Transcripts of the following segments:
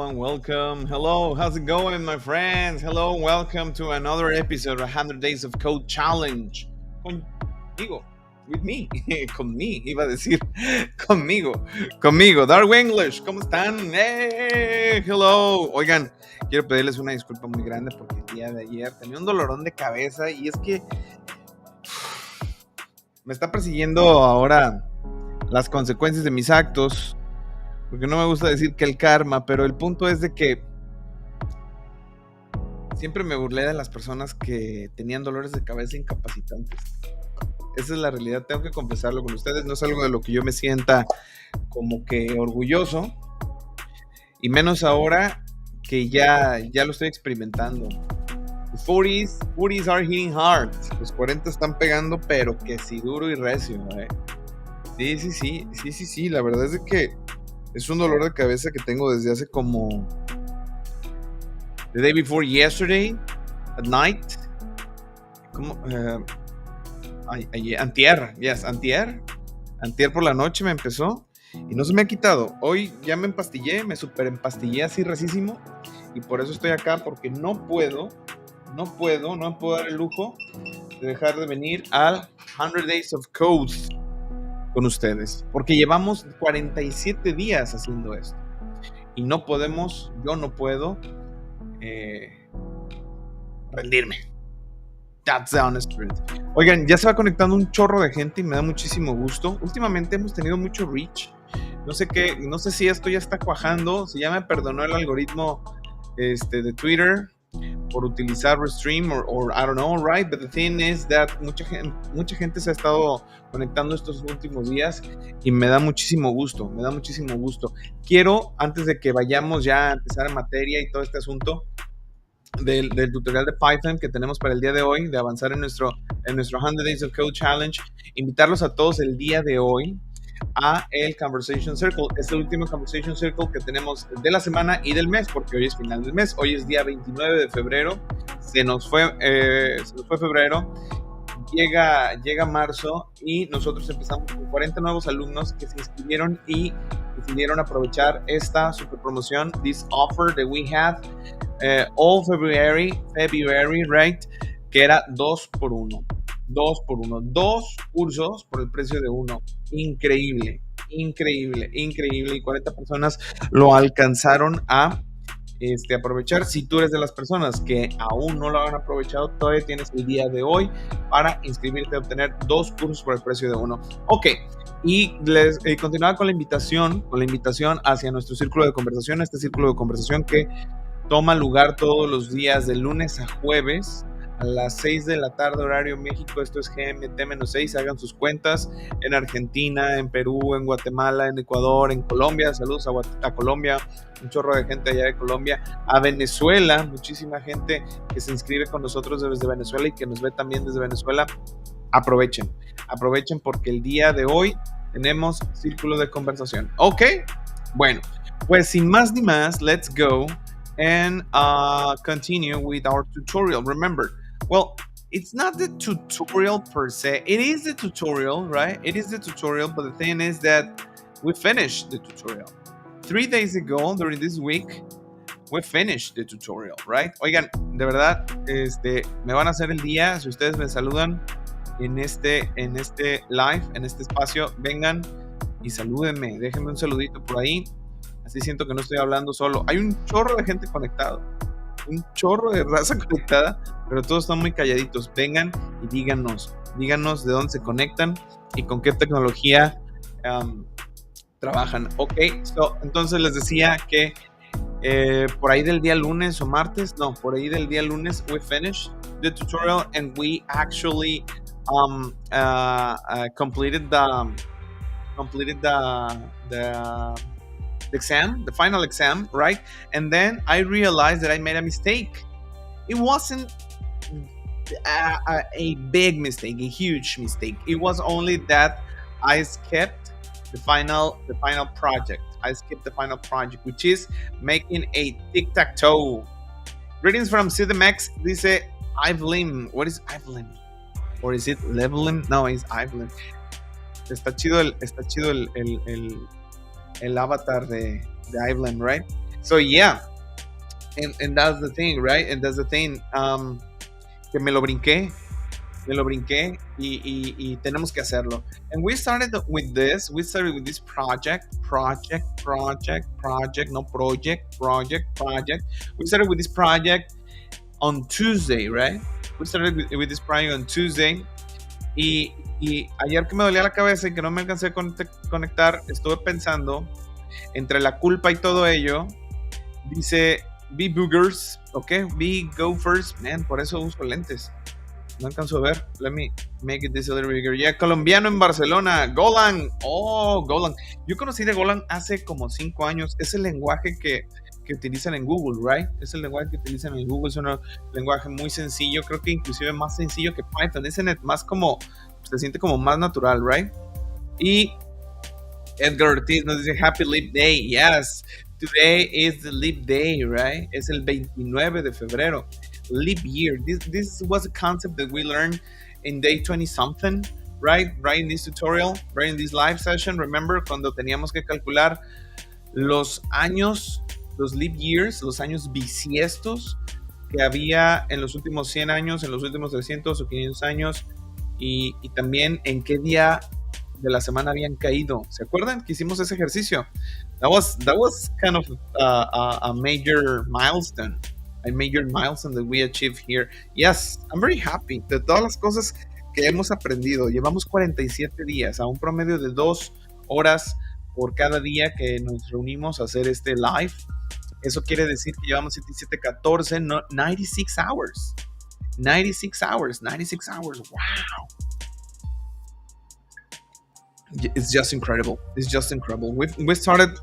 And welcome. Hello, how's it going, my friends? Hello, welcome to another episode of 100 Days of Code Challenge. Conmigo, with me, con mí, iba a decir, conmigo, Darwin English, ¿cómo están? Hey, hello. Oigan, quiero pedirles una disculpa muy grande porque el día de ayer tenía un dolorón de cabeza y es que me está persiguiendo ahora las consecuencias de mis actos. Porque no me gusta decir que el karma, pero el punto es de que siempre me burlé de las personas que tenían dolores de cabeza incapacitantes. Esa es la realidad, tengo que confesarlo con ustedes. No es algo de lo que yo me sienta como que orgulloso. Y menos ahora que ya lo estoy experimentando. Los 40s are hitting hard. Los 40 están pegando, pero que sí duro y recio, Sí. La verdad es de que es un dolor de cabeza que tengo desde hace como the day before yesterday at night. Como antier por la noche me empezó y no se me ha quitado. Hoy ya me empastillé, me super empastillé así recísimo y por eso estoy acá, porque no puedo dar el lujo de dejar de venir al 100 Days of Code con ustedes, porque llevamos 47 días haciendo esto y yo no puedo rendirme. That's the honest truth. Oigan, ya se va conectando un chorro de gente y me da muchísimo gusto. Últimamente hemos tenido mucho reach. No sé si esto ya está cuajando, si ya me perdonó el algoritmo de Twitter por utilizar Restream or I don't know, right? But the thing is that mucha gente se ha estado conectando estos últimos días y me da muchísimo gusto. Quiero, antes de que vayamos ya a empezar en materia y todo este asunto del tutorial de Python que tenemos para el día de hoy, de avanzar en nuestro 100 Days of Code Challenge, invitarlos a todos el día de hoy a el Conversation Circle. Es el último Conversation Circle que tenemos de la semana y del mes, porque hoy es final del mes. Hoy es día 29 de febrero. Se nos fue febrero. Llega marzo y nosotros empezamos con 40 nuevos alumnos que se inscribieron y decidieron aprovechar esta super promoción, this offer that we had all February, right? Que era 2 por 1. 2 cursos por el precio de uno. Increíble. Y 40 personas lo alcanzaron a aprovechar. Si tú eres de las personas que aún no lo han aprovechado, todavía tienes el día de hoy para inscribirte a obtener 2 cursos por el precio de uno. Ok, y les continuaba con la invitación hacia nuestro círculo de conversación, este círculo de conversación que toma lugar todos los días de lunes a jueves a las 6 de la tarde, horario México. Esto es GMT-6, hagan sus cuentas en Argentina, en Perú, en Guatemala, en Ecuador, en Colombia. Saludos a Colombia, un chorro de gente allá de Colombia. A Venezuela, muchísima gente que se inscribe con nosotros desde Venezuela y que nos ve también desde Venezuela. Aprovechen porque el día de hoy tenemos círculo de conversación. Ok, bueno, pues sin más ni más, let's go and continue with our tutorial. Remember, well, it's not the tutorial per se. It is the tutorial, right? It is the tutorial, but the thing is that we finished the tutorial 3 days ago. During this week, we finished the tutorial, right? Oigan, de verdad, me van a hacer el día si ustedes me saludan en este live, en este espacio. Vengan y salúdenme, déjenme un saludito por ahí. Así siento que no estoy hablando solo. Hay un chorro de gente conectado, un chorro de raza conectada, pero todos están muy calladitos. Vengan y díganos de dónde se conectan y con qué tecnología trabajan. Ok, entonces les decía que por ahí del día lunes o martes, we finished the tutorial and we actually completed the final exam, right? And then I realized that I made a mistake. It wasn't a big mistake, a huge mistake. It was only that I skipped the final project. Which is making a Tic Tac Toe. Greetings from CDMX. Dice Evelyn. What is Evelyn? Or is it Levelin? No, it's Evelyn. Está chido el avatar de Evelyn, right? So yeah, and that's the thing, right? And that's the thing, que me lo brinqué, y tenemos que hacerlo. And we started with this project, no project. We started with this project on Tuesday, right? We started with this project on Tuesday. Y ayer que me dolía la cabeza y que no me alcancé a conectar, estuve pensando, entre la culpa y todo ello, dice, be boogers, ok, be gophers, man, por eso uso lentes. No alcanzo a ver. Let me make it this a little bigger. Yeah, colombiano en Barcelona. Golan. Oh, Golan. Yo conocí de Golan hace como 5 años. Es el lenguaje que utilizan en Google, right? Es el lenguaje que utilizan en Google. Es un lenguaje muy sencillo. Creo que inclusive más sencillo que Python. Es más como, se siente como más natural, right? Y Edgar Ortiz nos dice Happy Leap Day. Yes. Today is the Leap Day, right? Es el 29 de febrero. Leap year. This was a concept that we learned in day 20 something, right in this tutorial, right in this live session. Remember cuando teníamos que calcular los años, los leap years, los años bisiestos que había en los últimos 100 años, en los últimos 300 o 500 años, y también en qué día de la semana habían caído. ¿Se acuerdan que hicimos ese ejercicio? That was kind of a major milestone. A major milestone that we achieved here. Yes, I'm very happy de todas las cosas que hemos aprendido. Llevamos 47 días, a un promedio de 2 horas por cada día que nos reunimos a hacer este live. Eso quiere decir que llevamos 77, 14, 96 hours. 96 hours. Wow. It's just incredible. We started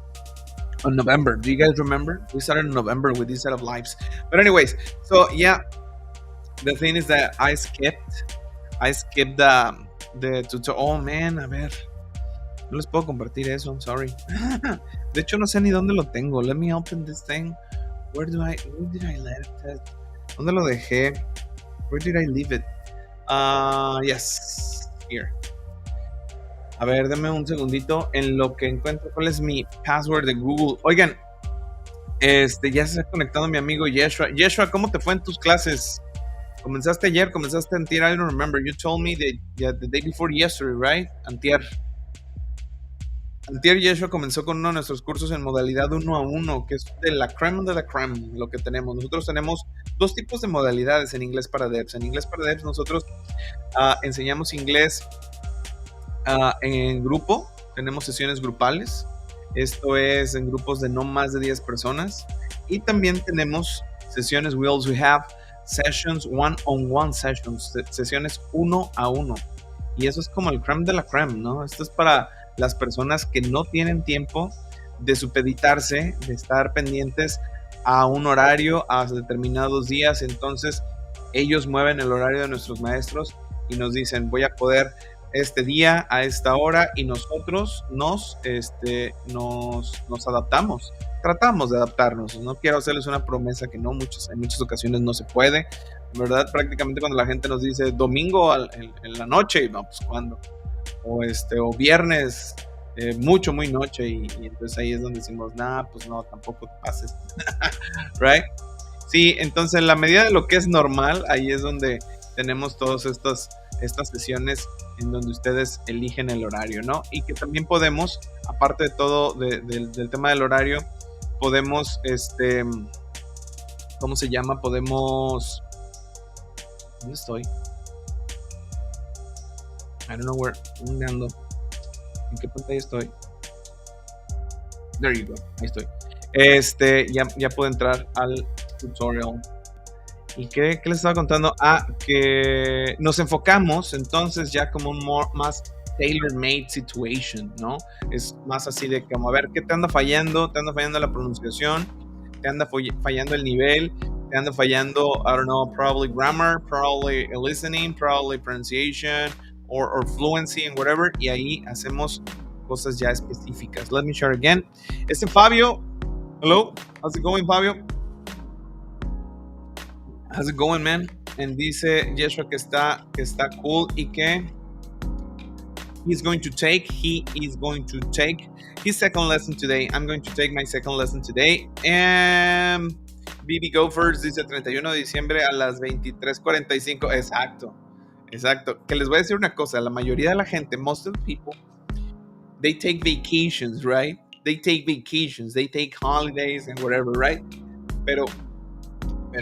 on November. Do you guys remember? We started in November with this set of lives. But anyways, so yeah, the thing is that I skipped the tutorial. Oh man, a ver, no les puedo compartir eso. I'm sorry. De hecho, no sé ni dónde lo tengo. Let me open this thing. Where did I let it? ¿Dónde lo dejé? Where did I leave it? Yes, here. A ver, denme un segundito en lo que encuentro cuál es mi password de Google. Oigan, ya se está conectando mi amigo Yeshua. Yeshua, ¿cómo te fue en tus clases? ¿Comenzaste ayer? ¿Comenzaste antier? I don't remember. You told me that the day before yesterday, right? Antier, Yeshua comenzó con uno de nuestros cursos en modalidad 1 a 1, que es de la crème de la crème, lo que tenemos. Nosotros tenemos 2 tipos de modalidades en Inglés para Devs. En Inglés para Devs nosotros enseñamos inglés en grupo, tenemos sesiones grupales, esto es en grupos de no más de 10 personas, y también tenemos sesiones, we also have sessions, one-on-one sessions, sesiones 1 a 1, y eso es como el crème de la crème, ¿no? Esto es para las personas que no tienen tiempo de supeditarse, de estar pendientes a un horario, a determinados días. Entonces ellos mueven el horario de nuestros maestros y nos dicen, voy a poder este día a esta hora, y nosotros nos adaptamos, tratamos de adaptarnos. No quiero hacerles una promesa que no, en muchas ocasiones no se puede, ¿verdad? Prácticamente cuando la gente nos dice domingo en la noche, no, pues ¿cuándo? O viernes muy noche, y entonces ahí es donde decimos, nah, pues no, tampoco te pases. Right? Sí, entonces en la medida de lo que es normal, ahí es donde tenemos todas estas sesiones en donde ustedes eligen el horario, ¿no? Y que también podemos, aparte de todo del tema del horario, podemos, ¿cómo se llama? Podemos, ¿dónde estoy? I don't know ¿dónde ando? ¿En qué pantalla estoy? There you go, ahí estoy. Ya puedo entrar al tutorial. ¿Y qué les estaba contando? Que nos enfocamos entonces ya como un más tailor-made situation, ¿no? Es más así de como, a ver, ¿qué te anda fallando? ¿Te anda fallando la pronunciación? ¿Te anda fallando el nivel? ¿Te anda fallando, I don't know, probably grammar, probably listening, probably pronunciation, or fluency and whatever? Y ahí hacemos cosas ya específicas. Let me share again. Fabio. Hello, how's it going, Fabio? How's it going, man? And dice Yeshua que está cool y que He is going to take his second lesson today. I'm going to take my second lesson today. Bibi Go First dice 31 de diciembre a las 23:45. Exacto. Que les voy a decir una cosa. La mayoría de la gente, most of the people, they take vacations, right? They take holidays and whatever, right? Pero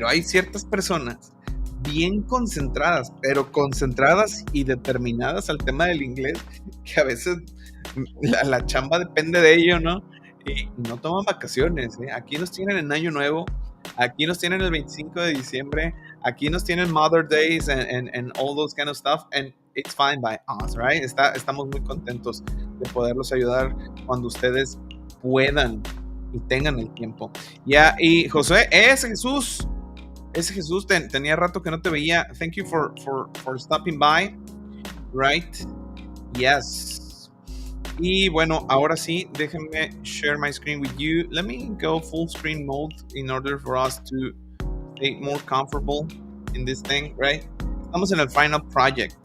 hay ciertas personas bien concentradas, pero concentradas y determinadas al tema del inglés, que a veces la chamba depende de ello, ¿no? Y no toman vacaciones, ¿eh? Aquí nos tienen en Año Nuevo, aquí nos tienen el 25 de diciembre, aquí nos tienen Mother Days and all those kind of stuff, and it's fine by us, right? Estamos muy contentos de poderlos ayudar cuando ustedes puedan y tengan el tiempo. Ya, y José, ese Jesús, tenía rato que no te veía. Thank you for stopping by, right? Yes. Y bueno, ahora sí, déjenme share my screen with you. Let me go full screen mode in order for us to stay more comfortable in this thing, right? Estamos en el final project.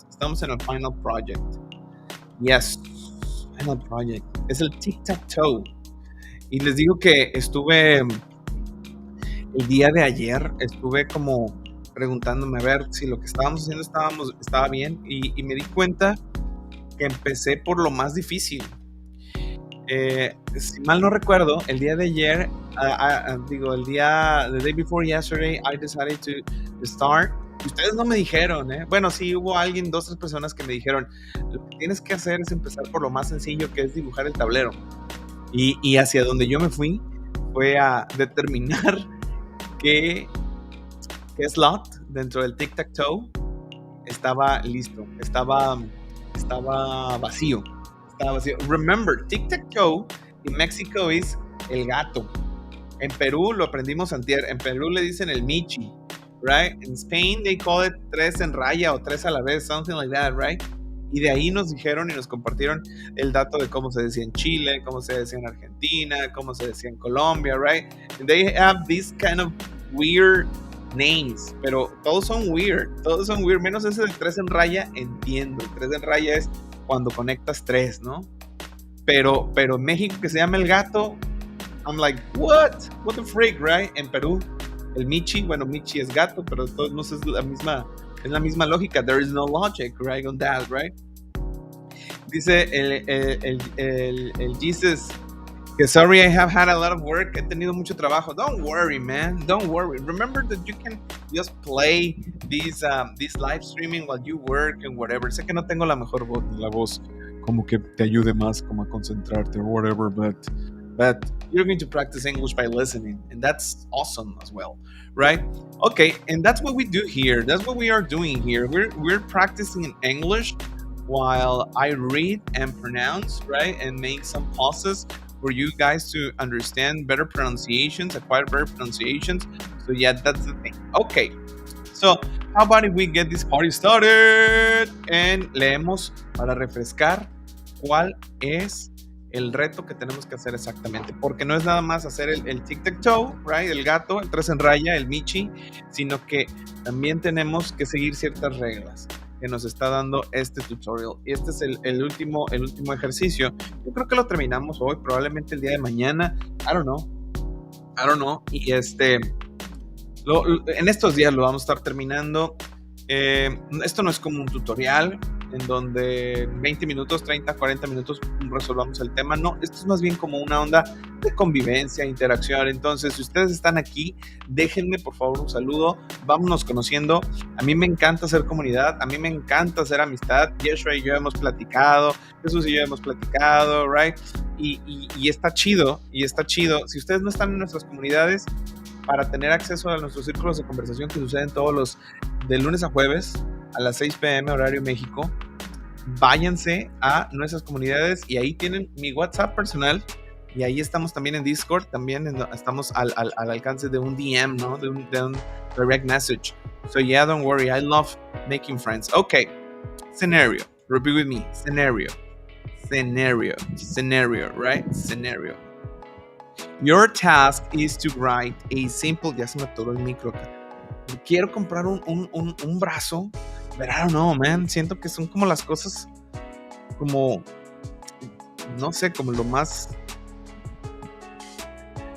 Yes, final project. Es el Tic Tac Toe. Y les digo que estuve el día de ayer, como preguntándome a ver si lo que estábamos haciendo estaba bien, y me di cuenta que empecé por lo más difícil. Si mal no recuerdo, el día de ayer, the day before yesterday, I decided to start. Ustedes no me dijeron, ¿eh? Bueno, sí, hubo alguien, 2 o 3 personas que me dijeron, lo que tienes que hacer es empezar por lo más sencillo, que es dibujar el tablero. Y hacia donde yo me fui fue a determinar qué slot dentro del Tic Tac Toe estaba listo, estaba vacío. Remember, Tic Tac Toe en México es el gato. En Perú lo aprendimos antier. En Perú le dicen el michi, right? In Spain they call it 3 en raya o 3 a la vez, something like that, right? Y de ahí nos dijeron y nos compartieron el dato de cómo se decía en Chile, cómo se decía en Argentina, cómo se decía en Colombia, right? And they have these kind of weird names, pero todos son weird, menos ese del 3 en raya, entiendo. El 3 en raya es cuando conectas 3, ¿no? Pero en México, que se llama el gato, I'm like, what the freak, right? En Perú, el michi, bueno, michi es gato, pero de todos modos es la misma lógica. There is no logic, right, on that, right? Dice el Jesus que sorry, I have had a lot of work. He tenido mucho trabajo. Don't worry, man. Don't worry. Remember that you can just play this live streaming while you work and whatever. Sé que no tengo la mejor voz, la voz como que te ayude más como a concentrarte or whatever, but you're going to practice English by listening, and that's awesome as well, right? Okay, and that's what we do here. That's what we are doing here. We're practicing English while I read and pronounce, right? And make some pauses for you guys to understand better pronunciations, acquire better pronunciations. So yeah, that's the thing. Okay, so how about if we get this party started? And leemos para refrescar cuál es el reto que tenemos que hacer exactamente, porque no es nada más hacer el Tic Tac Toe, right? El gato, el 3 en raya, el michi, sino que también tenemos que seguir ciertas reglas que nos está dando este tutorial. Y este es el último ejercicio. Yo creo que lo terminamos hoy, probablemente el día de mañana. I don't know. Y en estos días lo vamos a estar terminando. Esto no es como un tutorial en donde 20 minutos, 30, 40 minutos resolvamos el tema. No, esto es más bien como una onda de convivencia, interacción. Entonces, si ustedes están aquí, déjenme por favor un saludo, vámonos conociendo. A mí me encanta hacer comunidad, a mí me encanta hacer amistad. Yeshua y yo hemos platicado, Jesús y yo hemos platicado, right? Y está chido, Si ustedes no están en nuestras comunidades, para tener acceso a nuestros círculos de conversación que suceden todos los de lunes a jueves a las 6 p.m. horario México, váyanse a nuestras comunidades y ahí tienen mi WhatsApp personal y ahí estamos también en Discord, también estamos al alcance de un DM, ¿no? De un direct message. So yeah, don't worry, I love making friends. Okay, scenario, repeat with me, scenario, right? Scenario. Your task is to write a simple, ya se me atoró el micro acá. Quiero comprar un brazo, but I don't know, man. Siento que son como las cosas como, no sé, como lo más,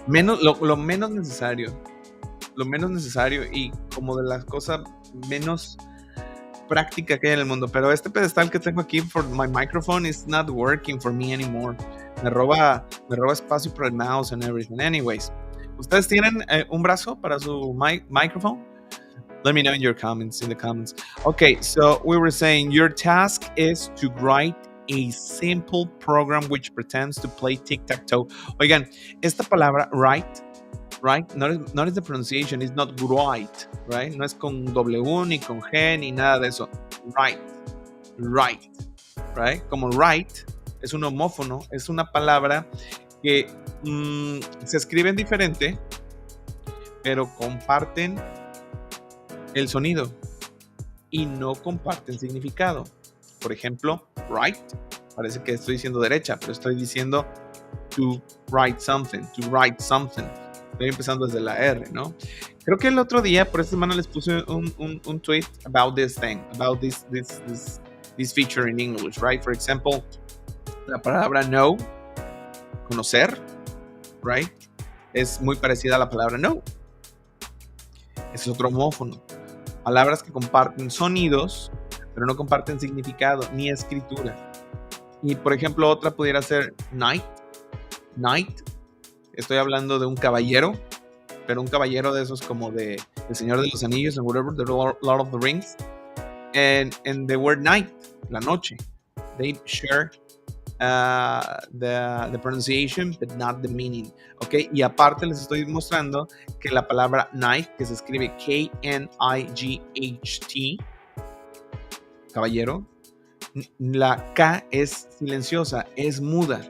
lo menos necesario. Lo menos necesario y como de las cosas menos práctica que hay en el mundo. Pero este pedestal que tengo aquí for my microphone is not working for me anymore. Me roba espacio para el mouse and everything. Anyways, ¿ustedes tienen un brazo para su microphone? Let me know in the comments. Okay, so we were saying your task is to write a simple program which pretends to play Tic Tac Toe. Oigan, esta palabra write, right? Not is the pronunciation, it's not right, right? No es con W ni con G ni nada de eso. Right, right? Como right es un homófono, es una palabra que se escriben diferente, pero comparten el sonido y no comparten significado. Por ejemplo, right, parece que estoy diciendo derecha, pero estoy diciendo to write something. Estoy empezando desde la R, ¿no? Creo que el otro día, por esta semana, les puse un tweet about this thing, about this feature in English, right? For example, la palabra know, conocer, right? Es muy parecida a la palabra no. Es otro homófono. Palabras que comparten sonidos, pero no comparten significado ni escritura. Y, por ejemplo, otra pudiera ser knight. Estoy hablando de un caballero, pero un caballero de esos como de El Señor de los Anillos, and whatever, the Lord of the Rings. And the word night, la noche. They share the pronunciation, but not the meaning. ¿Ok? Y aparte les estoy mostrando que la palabra knight, que se escribe K-N-I-G-H-T, caballero, la K es silenciosa, es muda.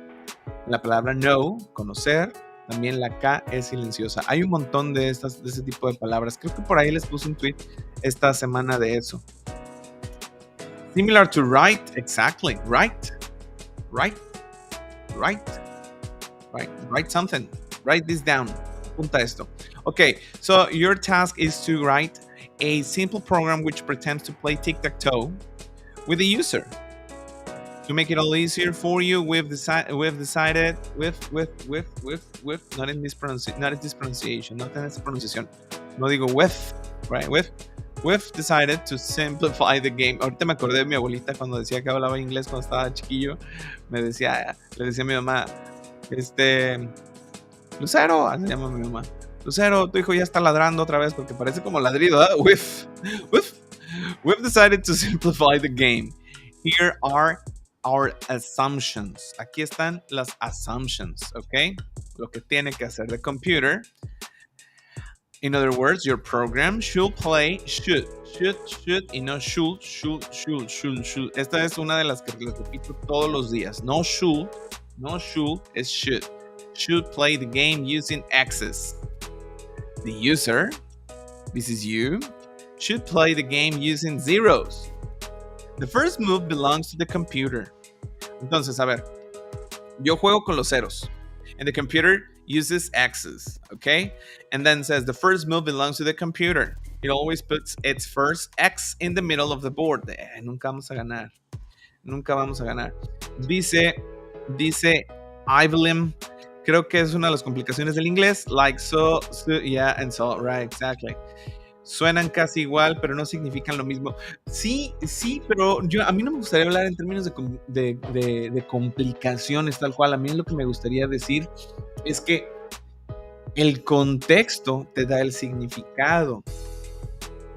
La palabra know, conocer, también la K es silenciosa. Hay un montón de ese tipo de palabras. Creo que por ahí les puse un tweet esta semana de eso. Similar to write, exactly. Write something. Write this down. Apunta esto. Okay, so your task is to write a simple program which pretends to play tic tac toe with the user. To make it all easier for you, we've decided not in this pronunciation, not in this pronunciación. No digo with, right? We've decided to simplify the game. Ahorita me acordé de mi abuelita cuando decía que hablaba inglés cuando estaba chiquillo. Le decía a mi mamá, Lucero, así se llama mi mamá. Lucero, tu hijo ya está ladrando otra vez porque parece como ladrido, ¿eh? We've decided to simplify the game. Here are our assumptions. Aquí están las assumptions, ¿ok? Lo que tiene que hacer the computer. In other words, your program should play should, y no should. Esta es una de las que les repito todos los días. No should, es should. Should play the game using X's. The user, this is you, should play the game using zeros. The first move belongs to the computer. Entonces, a ver, yo juego con los ceros. And the computer uses X's, okay? And then says the first move belongs to the computer. It always puts its first X in the middle of the board. Nunca vamos a ganar. Dice Evelyn, creo que es una de las complicaciones del inglés. Like so, yeah, and so, right, exactly. Suenan casi igual, pero no significan lo mismo. Sí, pero a mí no me gustaría hablar en términos de complicaciones tal cual. A mí lo que me gustaría decir es que el contexto te da el significado.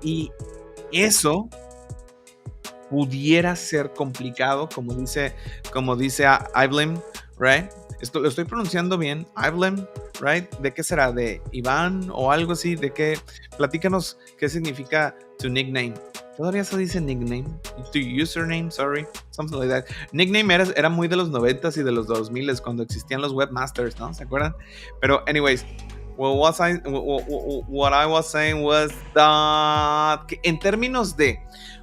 Y eso pudiera ser complicado, como dice Evelyn, right? Lo estoy pronunciando bien, Evelyn, right? ¿De qué será? ¿De Iván o algo así? ¿De qué? Platícanos qué significa tu nickname. Todavía se dice nickname. Tu username, sorry. Something like that. Nickname era muy de los 90s y de los 2000s cuando existían los webmasters, ¿no? ¿Se acuerdan? Pero anyways, what I was saying was that en términos de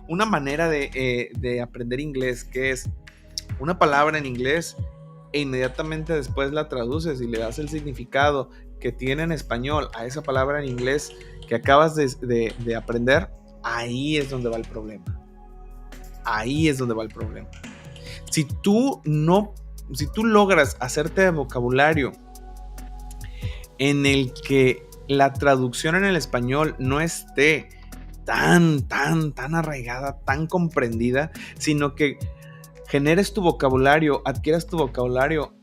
una manera de aprender inglés, que es una palabra en inglés e inmediatamente después la traduces y le das el significado que tiene en español a esa palabra en inglés que acabas de aprender, ahí es donde va el problema. Si tú logras hacerte de vocabulario en el que la traducción en el español no esté tan arraigada, tan comprendida, sino que generes tu vocabulario, adquieras tu vocabulario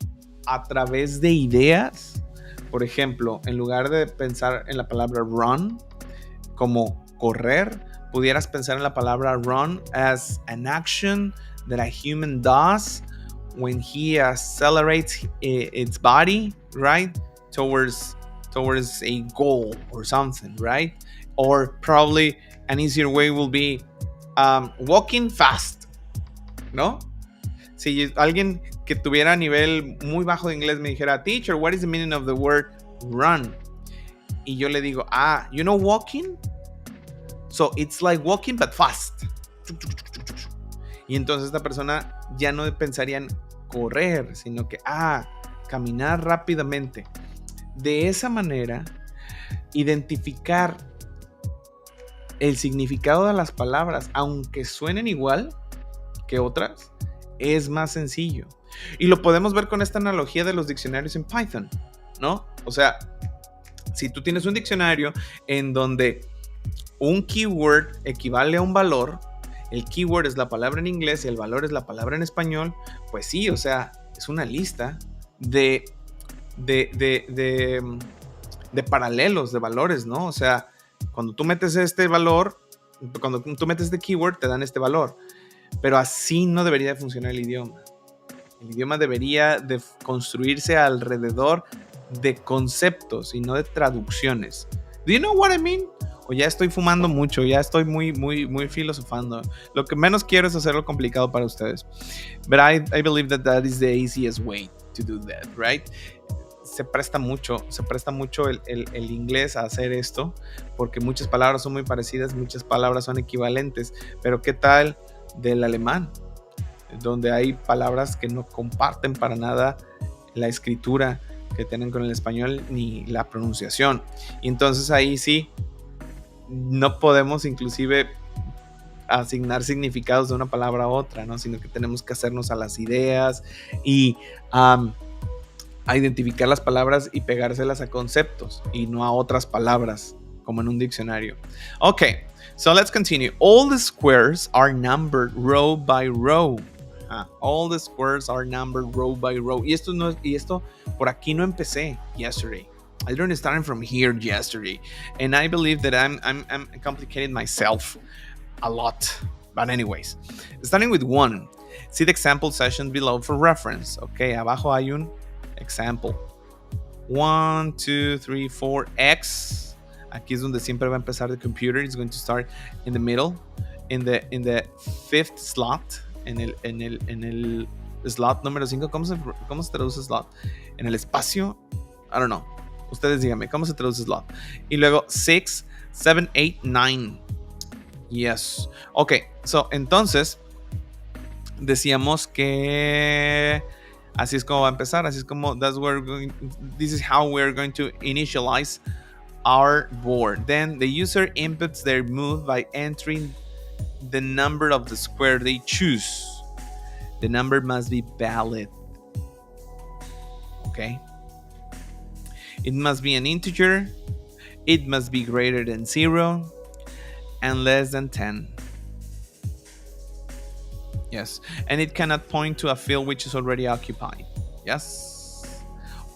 a través de ideas. Por ejemplo, en lugar de pensar en la palabra run como correr, pudieras pensar en la palabra run as an action that a human does when he accelerates its body, right? Towards a goal or something, right? Or probably an easier way will be walking fast, ¿no? Si alguien que tuviera nivel muy bajo de inglés me dijera, teacher, what is the meaning of the word run? Y yo le digo, you know walking? So it's like walking but fast. Y entonces esta persona ya no pensaría en correr, sino que caminar rápidamente. De esa manera, identificar el significado de las palabras, aunque suenen igual que otras, es más sencillo. Y lo podemos ver con esta analogía de los diccionarios en Python, ¿no? O sea, si tú tienes un diccionario en donde un keyword equivale a un valor, el keyword es la palabra en inglés y el valor es la palabra en español, pues sí, o sea, es una lista de paralelos, de valores, ¿no? O sea, cuando tú metes este valor, cuando tú metes este keyword, te dan este valor. Pero así no debería de funcionar el idioma. El idioma debería de construirse alrededor de conceptos y no de traducciones. Do you know what I mean? O ya estoy fumando mucho, ya estoy muy filosofando. Lo que menos quiero es hacerlo complicado para ustedes. But I believe that is the easiest way to do that, right? Se presta mucho el inglés a hacer esto, porque muchas palabras son muy parecidas, muchas palabras son equivalentes. Pero ¿qué tal del alemán? Donde hay palabras que no comparten para nada la escritura que tienen con el español ni la pronunciación. Y entonces ahí sí no podemos inclusive asignar significados de una palabra a otra, ¿no? Sino que tenemos que hacernos a las ideas y a identificar las palabras y pegárselas a conceptos y no a otras palabras como en un diccionario. Okay, so let's continue. All the squares are numbered row by row. All the squares are numbered row by row. Y esto por aquí no empecé yesterday. I didn't start from here yesterday, and I believe that I'm complicating myself a lot. But anyways, starting with 1. See the example session below for reference. Okay, abajo hay un example. 1, 2, 3, 4, X. Aquí es donde siempre va a empezar the computer. It's going to start in the middle, in the 5th slot. En el slot número 5. ¿Cómo se traduce slot? En el espacio. I don't know. Ustedes díganme, ¿cómo se traduce slot? Y luego 6, 7, 8, 9. Yes. Ok, so entonces decíamos que así es como va a empezar. Así es como this is how we're going to initialize our board. Then the user inputs their move by entering the number of the square they choose. The number must be valid. Okay. It must be an integer. It must be greater than 0 and less than 10. Yes. And it cannot point to a field which is already occupied. Yes.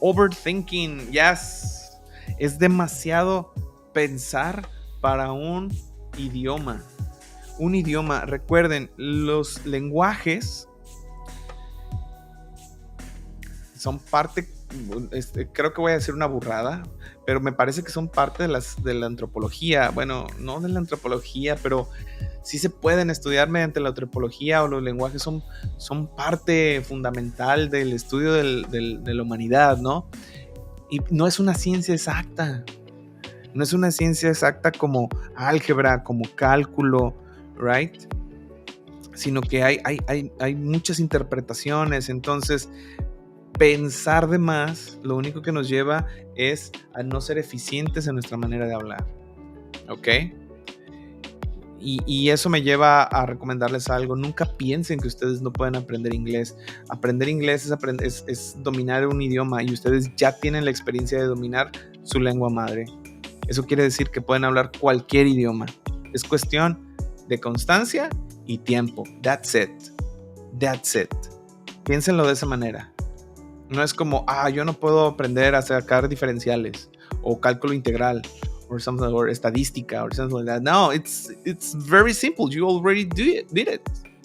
Overthinking. Yes. Es demasiado pensar para un idioma. Un idioma. Recuerden, los lenguajes son parte, creo que voy a decir una burrada, pero me parece que son parte de la antropología. Bueno, no de la antropología, pero sí se pueden estudiar mediante la antropología, o los lenguajes son parte fundamental del estudio de la humanidad, ¿no? Y no es una ciencia exacta. No es una ciencia exacta como álgebra, como cálculo, right? Sino que hay muchas interpretaciones. Entonces, pensar de más lo único que nos lleva es a no ser eficientes en nuestra manera de hablar. ¿Ok? Y eso me lleva a recomendarles algo. Nunca piensen que ustedes no pueden aprender inglés. Aprender inglés es dominar un idioma, y ustedes ya tienen la experiencia de dominar su lengua madre. Eso quiere decir que pueden hablar cualquier idioma. Es cuestión de constancia y tiempo. That's it. That's it. Piénsenlo de esa manera. No es como, yo no puedo aprender a sacar diferenciales o cálculo integral or something, or estadística or something like that. No, it's very simple. You already did it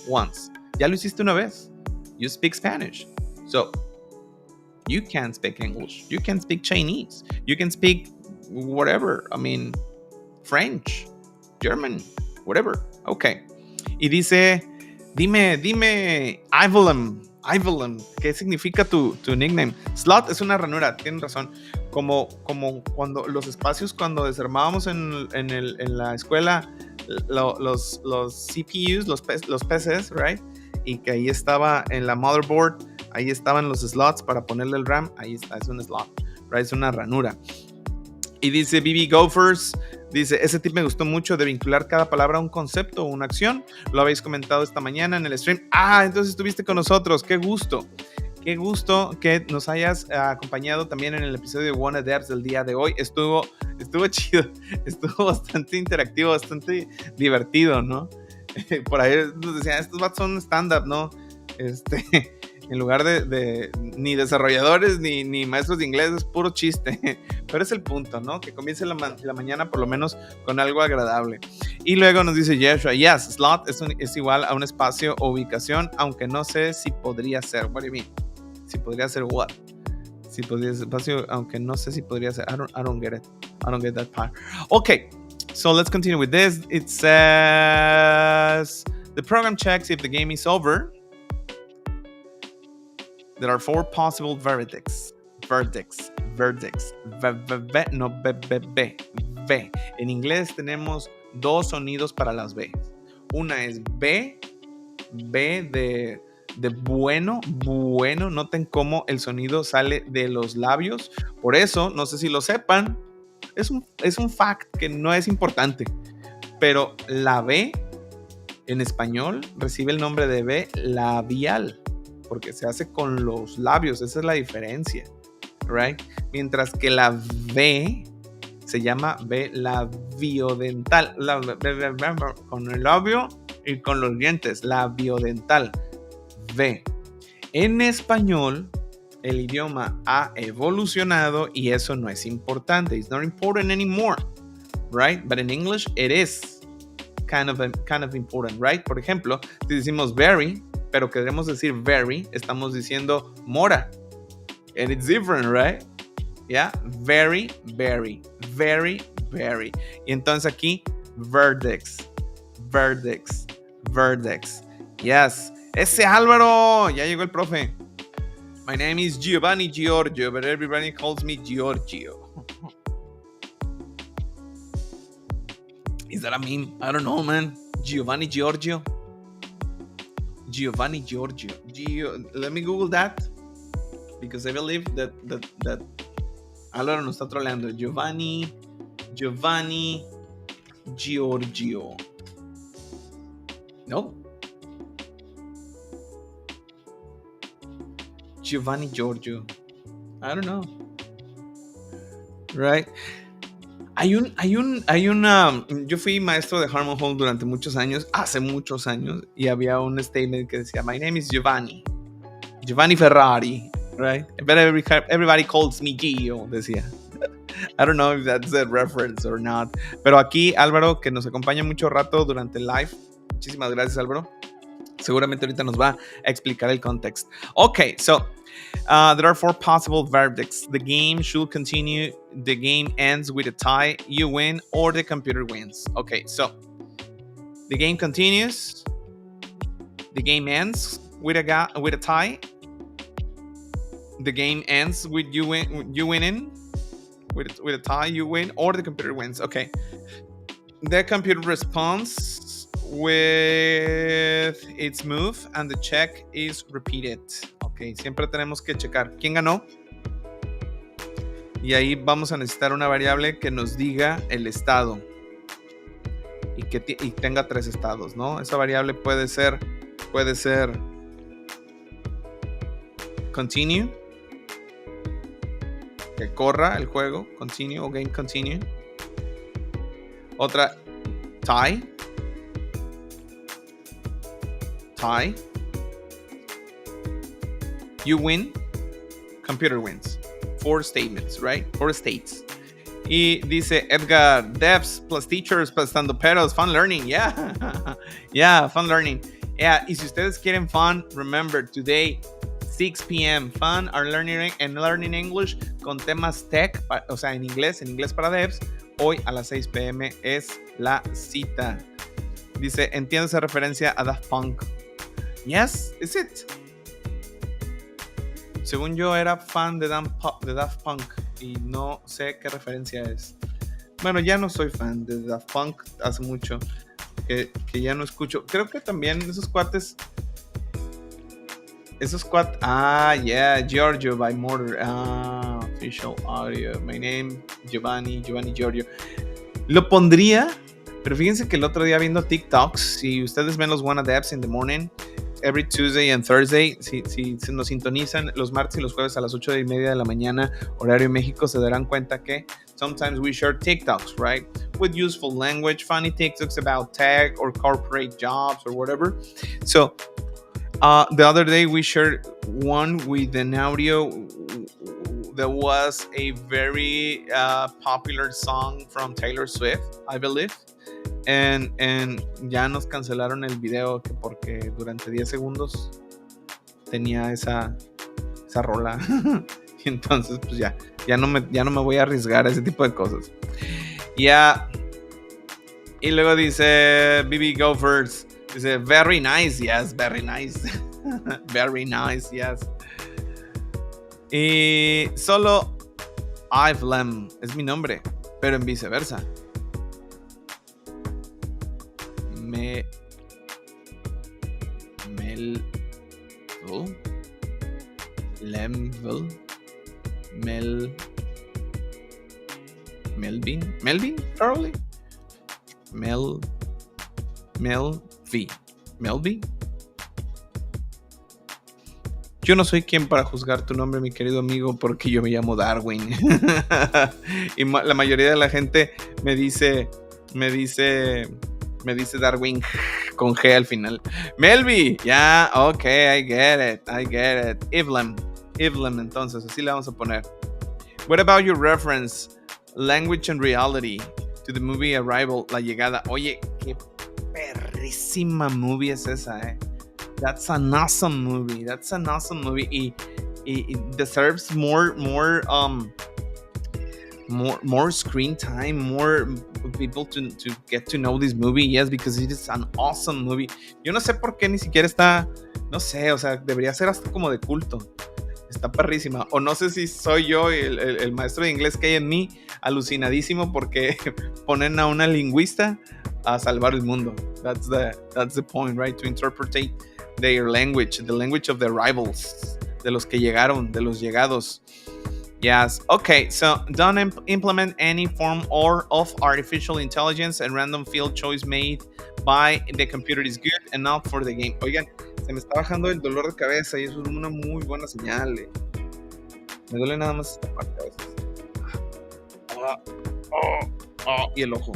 once. Ya lo hiciste una vez. You speak Spanish. So, you can speak English. You can speak Chinese. You can speak whatever. I mean, French, German, whatever. Okay. Y dice, dime, Ivolum, ¿qué significa tu nickname? Slot es una ranura, tienen razón. Como cuando los espacios, cuando desarmábamos en la escuela, los CPUs, los PCs, right? Y que ahí estaba en la motherboard, ahí estaban los slots para ponerle el RAM, ahí está, es un slot, right? Es una ranura. Y dice BB Gophers, dice, ese tip me gustó mucho de vincular cada palabra a un concepto o una acción. Lo habéis comentado esta mañana en el stream. Entonces estuviste con nosotros. Qué gusto. Qué gusto que nos hayas acompañado también en el episodio de Wanna Devs del día de hoy. Estuvo chido. Estuvo bastante interactivo, bastante divertido, ¿no? Por ahí nos decían, estos vatos son stand-up, ¿no? En lugar de ni desarrolladores ni maestros de inglés, es puro chiste. Pero es el punto, ¿no? Que comience la mañana por lo menos con algo agradable. Y luego nos dice Yeshua, yes, slot es igual a un espacio o ubicación, aunque no sé si podría ser. What do you mean? Si podría ser what? Si podría ser espacio, aunque no sé si podría ser. I don't get it. I don't get that part. Okay, so let's continue with this. It says, the program checks if the game is over. There are 4 possible verdicts. V. En inglés tenemos 2 sonidos para las B. Una es B de bueno. Noten cómo el sonido sale de los labios. Por eso, no sé si lo sepan, es un fact que no es importante. Pero la B en español recibe el nombre de B labial, porque se hace con los labios. Esa es la diferencia, right? Mientras que la V se llama B labiodental, con el labio y con los dientes, labiodental, V. En español, el idioma ha evolucionado y eso no es importante. It's not important anymore, right? But in English, it is kind of important, right? Por ejemplo, si decimos very, pero queremos decir very, estamos diciendo mora. And it's different, right? Yeah, very. Y entonces aquí, verdicts. Yes. Ese Álvaro, ya llegó el profe. My name is Giovanni Giorgio, but everybody calls me Giorgio. Is that a meme? I don't know, man. Giovanni Giorgio. Let me Google that, because I believe that Álvaro nos está troleando. Giovanni Giorgio. No. Giovanni Giorgio. I don't know. Right. Yo fui maestro de Harmon Hall durante hace muchos años, y había un statement que decía, my name is Giovanni Ferrari, right? But everybody calls me Gio, decía. I don't know if that's a reference or not. Pero aquí Álvaro, que nos acompaña mucho rato durante el live, muchísimas gracias, Álvaro. Seguramente ahorita nos va a explicar el context. Okay, so there are 4 possible verdicts. The game should continue. The game ends with a tie. You win, or the computer wins. Okay, so the game continues. The game ends with a tie. The game ends with you winning. With a tie, you win, or the computer wins. Okay. The computer responds with its move, and the check is repeated. Ok, siempre tenemos que checar quién ganó. Y ahí vamos a necesitar una variable que nos diga el estado. y tenga 3 estados, ¿no? Esa variable puede ser continue, que corra el juego, continue o game continue. Otra, tie. You win, computer wins. 4 statements, right? 4 states. Y dice Edgar, devs plus teachers plus standuperos, fun learning. Yeah. Yeah, fun learning. Yeah, y si ustedes quieren fun, remember today 6 p.m. fun are learning English con temas tech, o sea, en inglés para devs. Hoy a las 6 p.m. es la cita. Dice, ¿entiendes esa referencia a Daft Punk? Yes, is it? Según yo era fan de Daft Punk y no sé qué referencia es. Bueno, ya no soy fan de Daft Punk, hace mucho que ya no escucho. Creo que también esos cuates... yeah, Giorgio by Mortar. Official audio. My name, Giovanni Giorgio. Lo pondría, pero fíjense que el otro día viendo TikToks, si ustedes ven los Wanna Devs in the Morning, every Tuesday and Thursday, si nos sintonizan los martes y los jueves a las 8:30 de la mañana, horario México, se darán cuenta que sometimes we share TikToks, right? With useful language, funny TikToks about tech or corporate jobs or whatever. So, the other day we shared one with an audio that was a very popular song from Taylor Swift, I believe. And ya nos cancelaron el video porque durante 10 segundos tenía esa rola. Y entonces pues ya no me voy a arriesgar a ese tipo de cosas. Ya. Y luego dice BB Gophers, dice very nice, yes, very nice. Very nice, yes. Y solo Ivlem es mi nombre, pero en viceversa. Melvin, probably. Melvi. Yo no soy quien para juzgar tu nombre, mi querido amigo, porque yo me llamo Darwin. Y la mayoría de la gente me dice Darwin con G al final. Melvi, ya, ok, I get it. Ivlem, entonces, así le vamos a poner. What about your reference, language and reality, to the movie Arrival, La Llegada? Oye, qué perrísima movie es esa, That's an awesome movie. Y deserves more screen time, more people to get to know this movie. Yes, because it is an awesome movie. Yo no sé por qué ni siquiera está, no sé, o sea, debería ser hasta como de culto. Está perrísima. O no sé si soy yo el maestro de inglés que hay en mí, alucinadísimo porque ponen a una lingüista a salvar el mundo. That's the point, right? To interpret their language, the language of the arrivals, de los que llegaron, de los llegados. Yes. Okay, so don't implement any form of artificial intelligence and random field choice made by the computer is good enough for the game. Oigan, se me está bajando el dolor de cabeza y eso es una muy buena señal. Me duele nada más esta parte a veces. Y el ojo.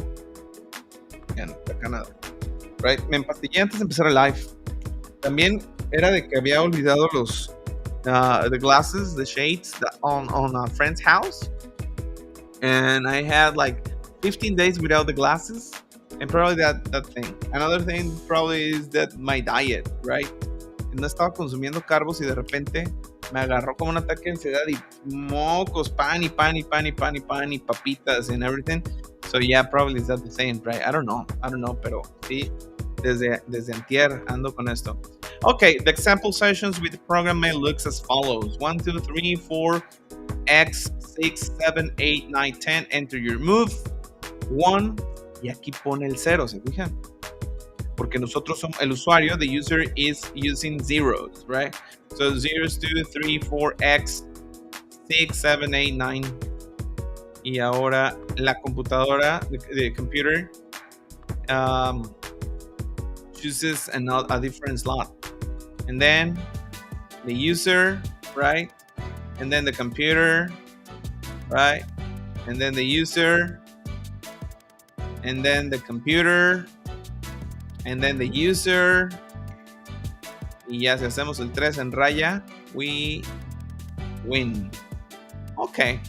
Bien, acá nada. Right? Me empastillé antes de empezar el live. También era de que había olvidado los the glasses, the shades on a friend's house, and I had like 15 days without the glasses, and probably that thing. Another thing probably is that my diet, right? No estaba consumiendo carbos y de repente me agarró como un ataque de ansiedad y mocos, pan y papitas and everything. So yeah, probably is that the same, right? I don't know, pero sí, desde antier ando con esto. Okay, the example sessions with the program may looks as follows. 1, 2, 3, 4, X, 6, 7, 8, 9, 10. Enter your move. 1. Y aquí pone el 0, ¿se fijan? Porque nosotros somos el usuario, the user is using zeros, right? So 0s, 2, 3, 4, X, 6, 7, 8, 9. Y ahora la computadora, the computer, chooses a different slot. And then the user, right? And then the computer, right? And then the user, and then the computer, and then the user. Y ya si hacemos el 3 en raya, we win. Okay.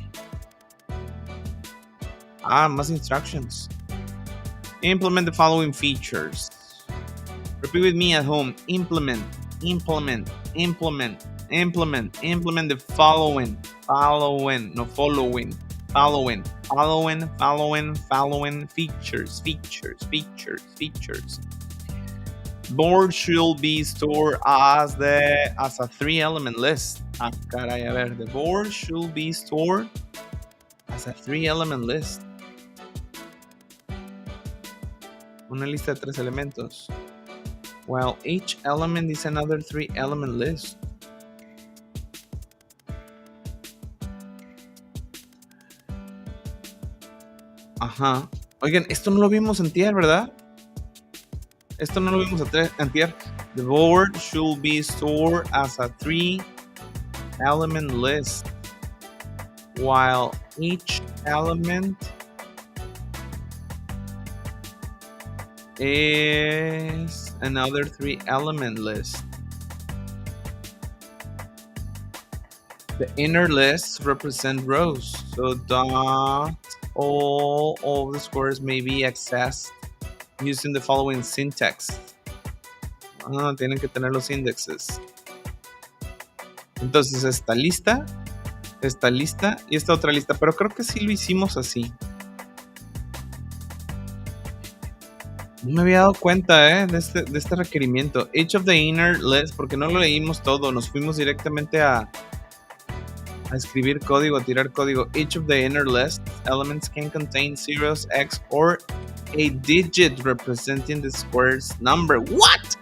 Más instructions. Implement the following features. Repeat with me at home. Implement the following. Following features. Board should be stored as a 3-element list. Caray, a ver. The board should be stored as a 3-element list. Una lista de 3 elementos. While each element is another 3-element list. Ajá. Oigan, esto no lo vimos antier, ¿verdad? Esto no lo vimos antier. The board should be stored as a 3-element list. While each element is another 3-element list. The inner lists represent rows, so dot all of the squares may be accessed using the following syntax. Tienen que tener los indexes. Entonces esta lista y esta otra lista, pero creo que sí lo hicimos así. No me había dado cuenta de este requerimiento. Each of the inner lists, porque no lo leímos todo, nos fuimos directamente a escribir código, a tirar código. Each of the inner list elements can contain zeros, x, or a digit representing the square's number. What?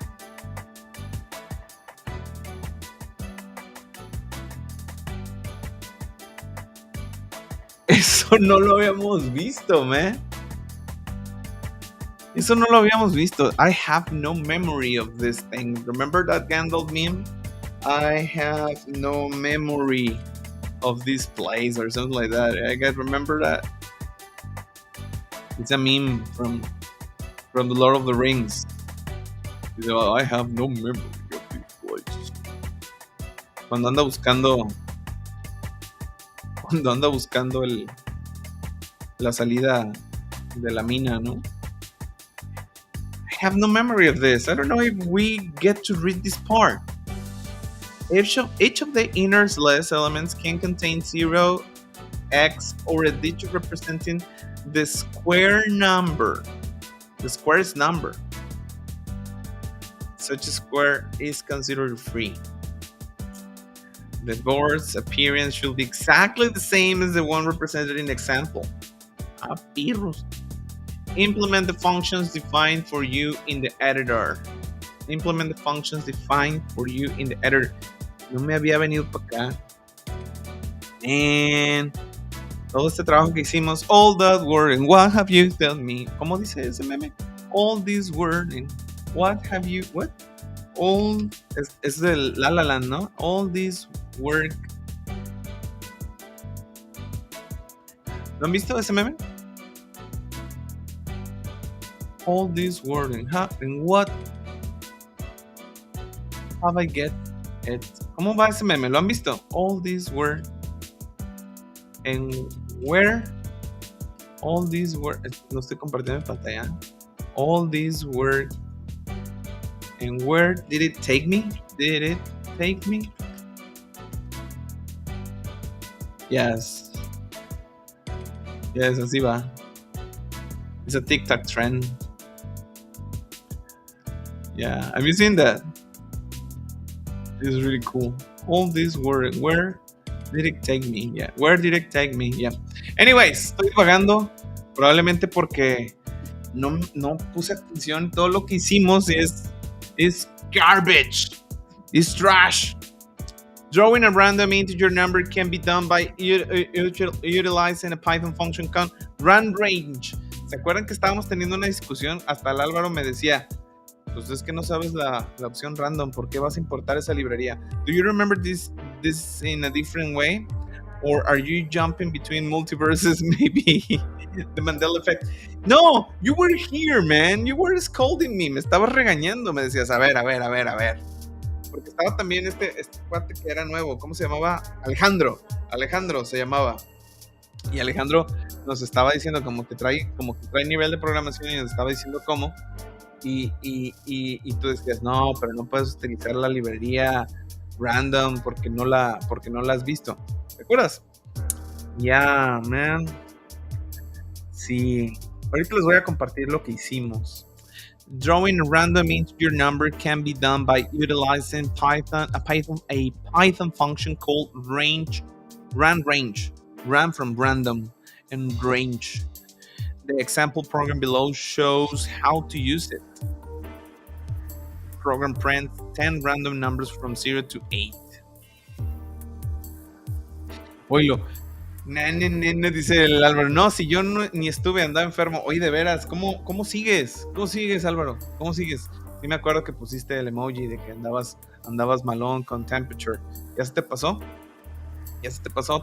Eso no lo habíamos visto, man. Eso no lo habíamos visto. I have no memory of this thing. Remember that Gandalf meme? I have no memory of this place or something like that. I guys remember that? It's a meme from the Lord of the Rings. I have no memory of this place. Cuando anda buscando la salida de la mina, ¿no? I have no memory of this. I don't know if we get to read this part. Each of the inner list elements can contain 0, x, or a digit representing the square number. The square's number. Such a square is considered free. The board's appearance should be exactly the same as the one represented in the example. Pirros. Implement the functions defined for you in the editor. Implement the functions defined for you in the editor. No me había venido para acá. And todo este trabajo que hicimos, all that word and what have you told me. ¿Cómo dice ese meme? All this word and what have you, what? All, es del La La Land, ¿no? All this work. ¿Lo han visto ese meme? All this word and what have I get it? ¿Cómo va ese meme? ¿Lo han visto? All this word and where all these word, lo estoy compartiendo en pantalla. All these word and where did it take me? Did it take me? Yes, así va. It's a Tic Tac trend. Yeah, have you seen that? It's really cool. All this word, where did it take me? Yeah, where did it take me? Yeah. Anyways, estoy pagando probablemente porque no puse atención. Todo lo que hicimos es garbage. It's trash. Drawing a random integer number can be done by utilizing a Python function called randrange. ¿Se acuerdan que estábamos teniendo una discusión? Hasta el Álvaro me decía, pues es que no sabes la opción random, ¿por qué vas a importar esa librería? Do you remember this in a different way? Or are you jumping between multiverses, maybe? The Mandela effect. No, you were here, man. You were scolding me. Me estabas regañando. Me decías, a ver. Porque estaba también este cuate que era nuevo. ¿Cómo se llamaba? Alejandro. Alejandro se llamaba. Y Alejandro nos estaba diciendo como que trae nivel de programación y nos estaba diciendo cómo. Y tú decías, no, pero no puedes utilizar la librería random porque no la has visto. ¿Te acuerdas? Yeah, man. Sí. Ahorita les voy a compartir lo que hicimos. Drawing a random integer number can be done by utilizing a Python function called range, ran from random, and range. The example program below shows how to use it. Program prints 10 random numbers from 0 to 8. Oilo. Dice el Álvaro, no, si yo ni estuve, andaba enfermo. Oye, de veras, ¿cómo sigues? ¿Cómo sigues, Álvaro? ¿Cómo sigues? Sí me acuerdo que pusiste el emoji de que andabas malón con temperature. ¿Ya se te pasó?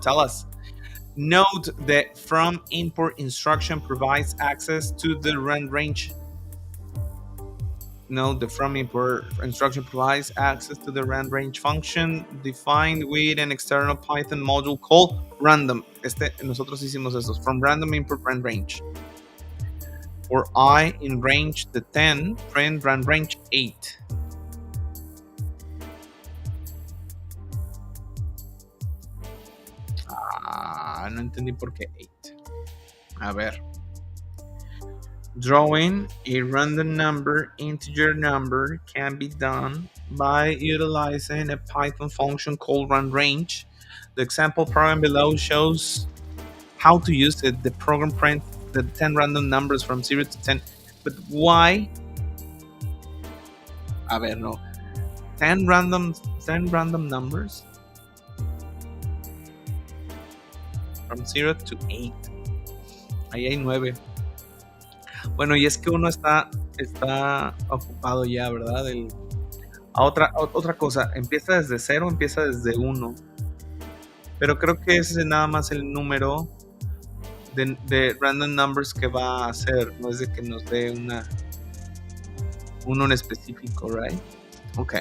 Tell us. Note the from import instruction provides access to the run range. Note the from import instruction provides access to the run range function defined with an external Python module called random. Nosotros hicimos esos. From random import run range. For I in range the 10, print run range 8. No entendí por qué 8. A ver. Drawing a random integer number can be done by utilizing a Python function called runRange. The example program below shows how to use it. The program prints the 10 random numbers from 0 to 10. But why? A ver, no. 10 random numbers from 0 to 8. Ahí hay 9. Bueno, y es que uno está ocupado ya, ¿verdad? Otra cosa, empieza desde 0, empieza desde 1. Pero creo que ese es nada más el número de random numbers que va a hacer. No es de que nos dé uno en específico, ¿right? Ok.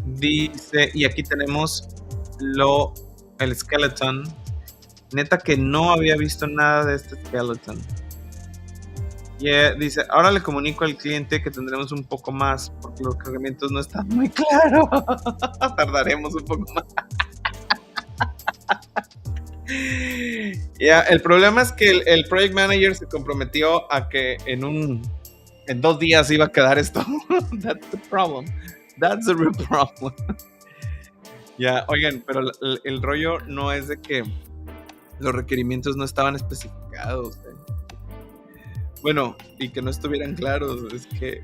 Dice, y aquí tenemos el skeleton. Neta que no había visto nada de este skeleton. Dice, ahora le comunico al cliente que tendremos un poco más porque los cargamentos no están muy claros. Tardaremos un poco más. El problema es que el project manager se comprometió a que en 2 días iba a quedar esto. That's the problem. That's the real problem. Oigan, pero el rollo no es de que los requerimientos no estaban especificados. Bueno, y que no estuvieran claros, es que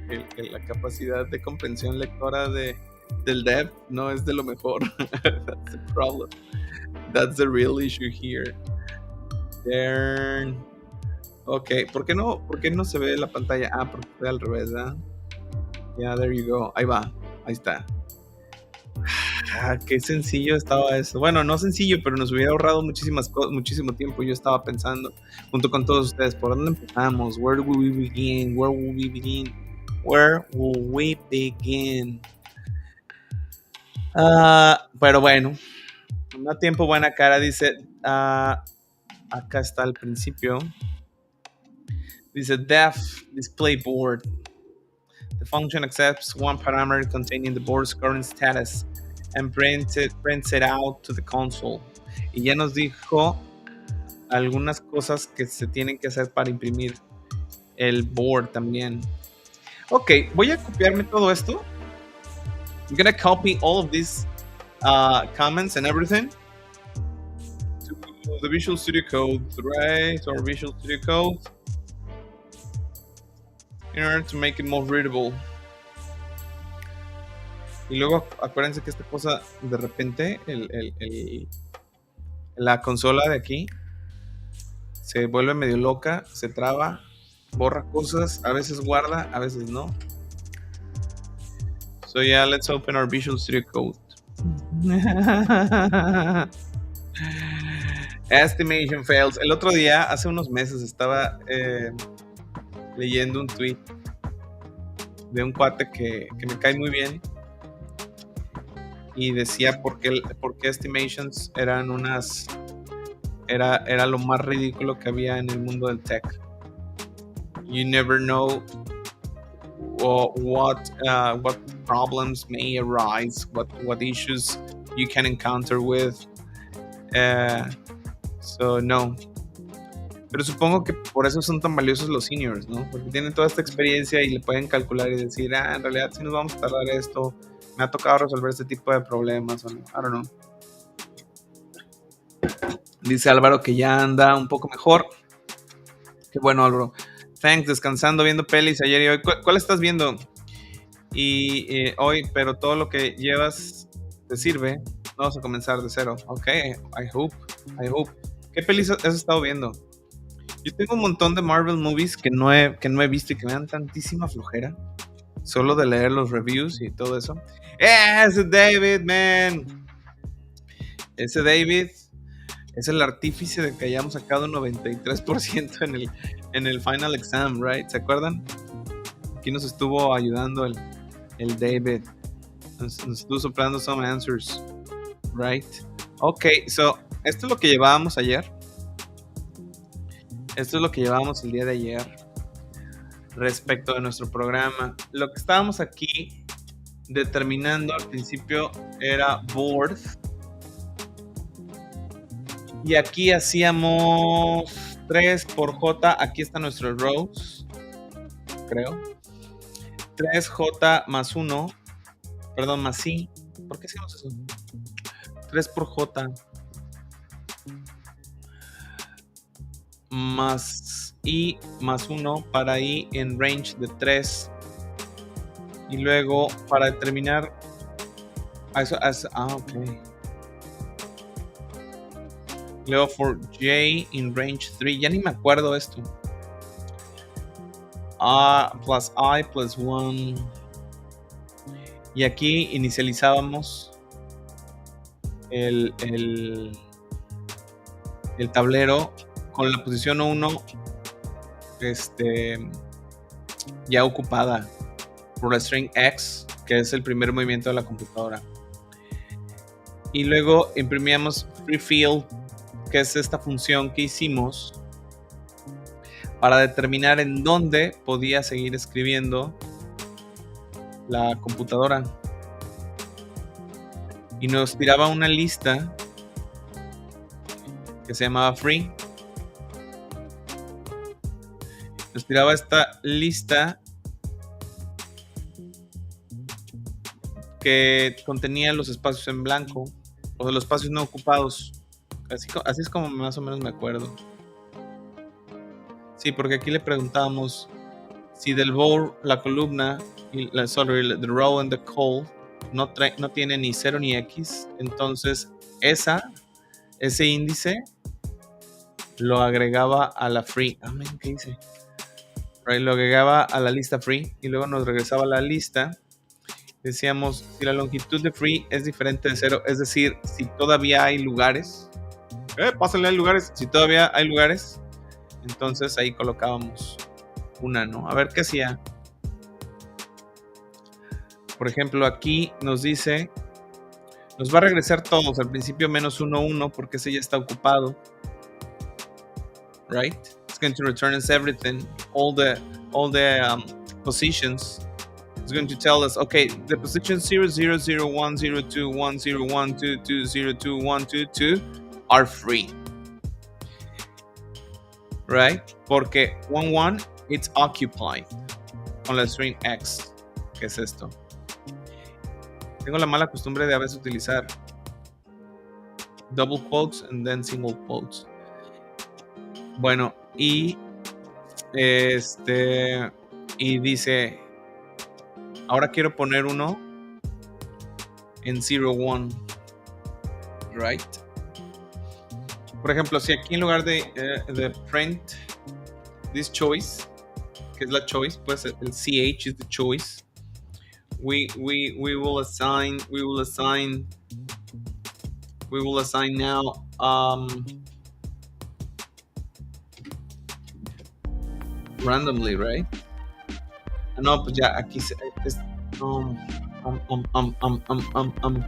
la capacidad de comprensión lectora del dev no es de lo mejor. That's the problem. That's the real issue here. Ok, ¿por qué no se ve la pantalla? Porque fue al revés, ¿verdad? There you go. Ahí va, ahí está. Qué sencillo estaba eso. Bueno, no sencillo, pero nos hubiera ahorrado muchísimo tiempo. Yo estaba pensando, junto con todos ustedes, ¿por dónde empezamos? Where will we begin? Pero bueno, no tiempo buena cara, dice. Acá está al principio. Dice def display board. The function accepts one parameter containing the board's current status and prints it out to the console. Y ya nos dijo algunas cosas que se tienen que hacer para imprimir el board también. Ok, voy a copiarme todo esto. I'm gonna copy all of these comments and everything to the Visual Studio Code, right? To our Visual Studio Code in order to make it more readable. Y luego acuérdense que esta cosa de repente la consola de aquí se vuelve medio loca, se traba, borra cosas, a veces guarda, a veces no. So yeah, let's open our Visual Studio Code. Estimation fails. El otro día, hace unos meses, estaba leyendo un tweet de un cuate que me cae muy bien y decía por qué estimations eran era lo más ridículo que había en el mundo del tech. You never know what problems may arise, what issues you can encounter with. So no. Pero supongo que por eso son tan valiosos los seniors, ¿no? Porque tienen toda esta experiencia y le pueden calcular y decir, en realidad sí nos vamos a tardar esto, me ha tocado resolver este tipo de problemas, o no, I don't know. Dice Álvaro que ya anda un poco mejor. Qué bueno, Álvaro. Thanks, descansando, viendo pelis ayer y hoy. ¿Cuál estás viendo? Y hoy, pero todo lo que llevas te sirve. Vamos a comenzar de cero. Ok, I hope. ¿Qué pelis has estado viendo? Yo tengo un montón de Marvel movies que no he visto y que me dan tantísima flojera. Solo de leer los reviews y todo eso. Ese David, man. Ese David es el artífice de que hayamos sacado un 93% en el final exam, right? ¿Se acuerdan? Aquí nos estuvo ayudando el David. Nos estuvo soplando some answers, right? Ok, so, esto es lo que llevábamos ayer. Esto es lo que llevábamos el día de ayer respecto de nuestro programa. Lo que estábamos aquí determinando al principio era board. Y aquí hacíamos 3 por J. Aquí está nuestro rows, creo. 3J más 1. Perdón, más I. ¿Por qué hacemos eso? 3 por J. Más I más 1 para I en range de 3. Y luego para determinar. Ok. Luego for J in range 3. Ya ni me acuerdo esto. Plus I plus 1. Y aquí inicializábamos el tablero con la posición 1 ya ocupada por la string X, que es el primer movimiento de la computadora. Y luego imprimíamos free field, que es esta función que hicimos para determinar en dónde podía seguir escribiendo la computadora. Y nos tiraba una lista que se llamaba free. Nos tiraba esta lista que contenía los espacios en blanco o los espacios no ocupados. Así es como más o menos me acuerdo. Sí, porque aquí le preguntábamos si del row, la columna, the row and the col no tiene ni 0 ni X, entonces ese índice lo agregaba a la free. ¿Qué hice? Right, lo agregaba a la lista free y luego nos regresaba a la lista. Decíamos si la longitud de free es diferente de 0, es decir, si todavía hay lugares. Pásenle a lugares. Si todavía hay lugares, entonces ahí colocábamos una, ¿no? A ver qué hacía. Por ejemplo, aquí nos dice, nos va a regresar todos, al principio menos 1, 1, porque ese ya está ocupado. Right? It's going to return us everything, all the positions. It's going to tell us, okay, the positions 0, 0, 0, 1, 0, 2, 1, 0, 1, 2, 2, 0, 2, 1, 2, 2 are free. Right? Porque 1, 1, it's occupied con la string X. ¿Qué es esto? Tengo la mala costumbre de a veces utilizar double quotes and then single quotes. Bueno, y dice, ahora quiero poner uno en 0, 1, right? Por ejemplo, si aquí en lugar de print this choice, que es la choice, pues el ch is the choice. We will assign now randomly, right? No, pues ya aquí um, um, um, um, um, um.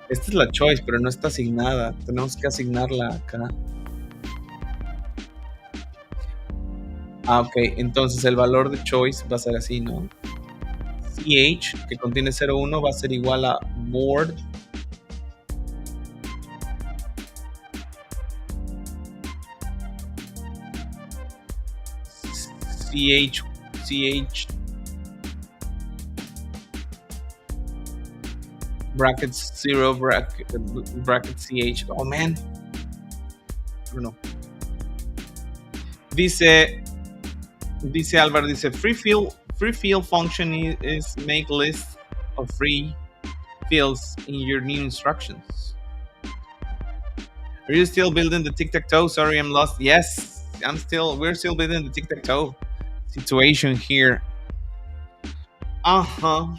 Esta es la choice, pero no está asignada. Tenemos que asignarla acá. Ok, entonces el valor de choice va a ser así, ¿no? ch, que contiene 01, va a ser igual a board. ch brackets 0 bracket ch. Oh man, no. Dice Álvaro, dice free field function is make list of free fields in your new instructions. Are you still building the Tic Tac Toe? Sorry, I'm lost. Yes, we're still building the Tic Tac Toe situation here. Uh-huh.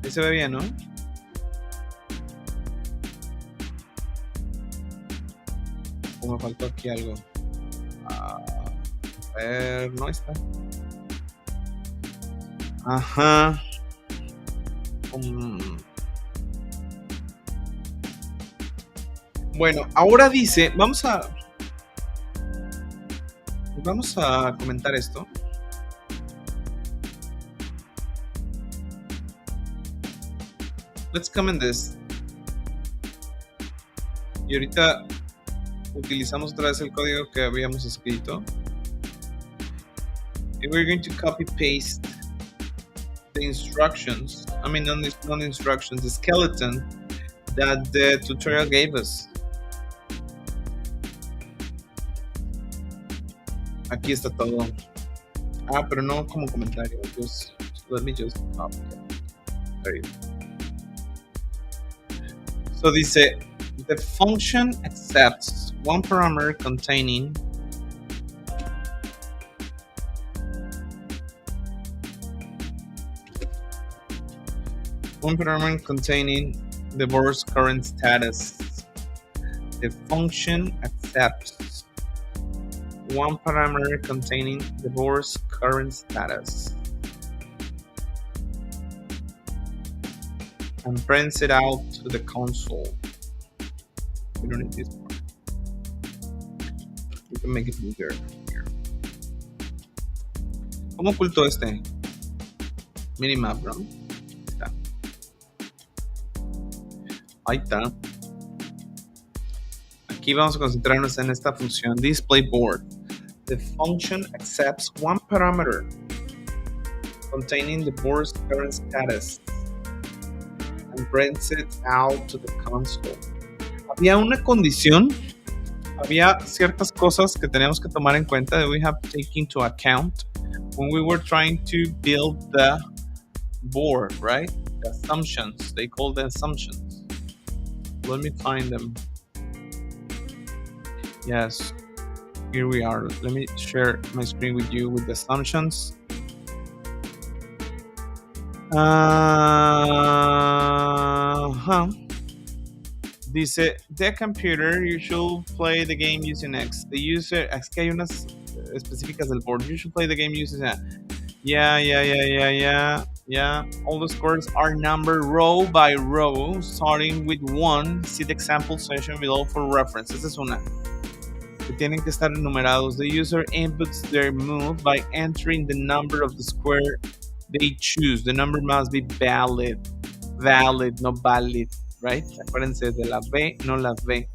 Ahí se ve bien, ¿no? O me faltó aquí algo. A ver, no está. Ajá. Bueno, ahora dice, vamos a comentar esto. Let's comment this. Y ahorita utilizamos otra vez el código que habíamos escrito. And we're going to copy paste the instructions. I mean, not the instructions, the skeleton that the tutorial gave us. Aquí está todo. Ah, pero no como comentario. Let me just copy it. There you go. So dice, the function accepts one parameter containing the board's current status. The function accepts one parameter containing the board's current status and prints it out to the console. We don't need this part. We can make it bigger here. ¿Cómo oculto este? Minimap, ¿no? Ahí está. Aquí vamos a concentrarnos en esta función display board. The function accepts one parameter containing the board's current status and prints it out to the console. Había una condición, había ciertas cosas que teníamos que tomar en cuenta that we have to take into account when we were trying to build the board, right? The assumptions, they call the assumptions. Let me find them. Yes, here we are. Let me share my screen with you with the assumptions. Dice, the computer, you should play the game using X. The user, es que hay unas específicas del board. You should play the game using that. Yeah. All the scores are numbered row by row, starting with 1. See the example section below for reference. Esta es una. Que tienen que estar numerados. The user inputs their move by entering the number of the square they choose. The number must be valid, not valid, right? Acuérdense de la B, no la V.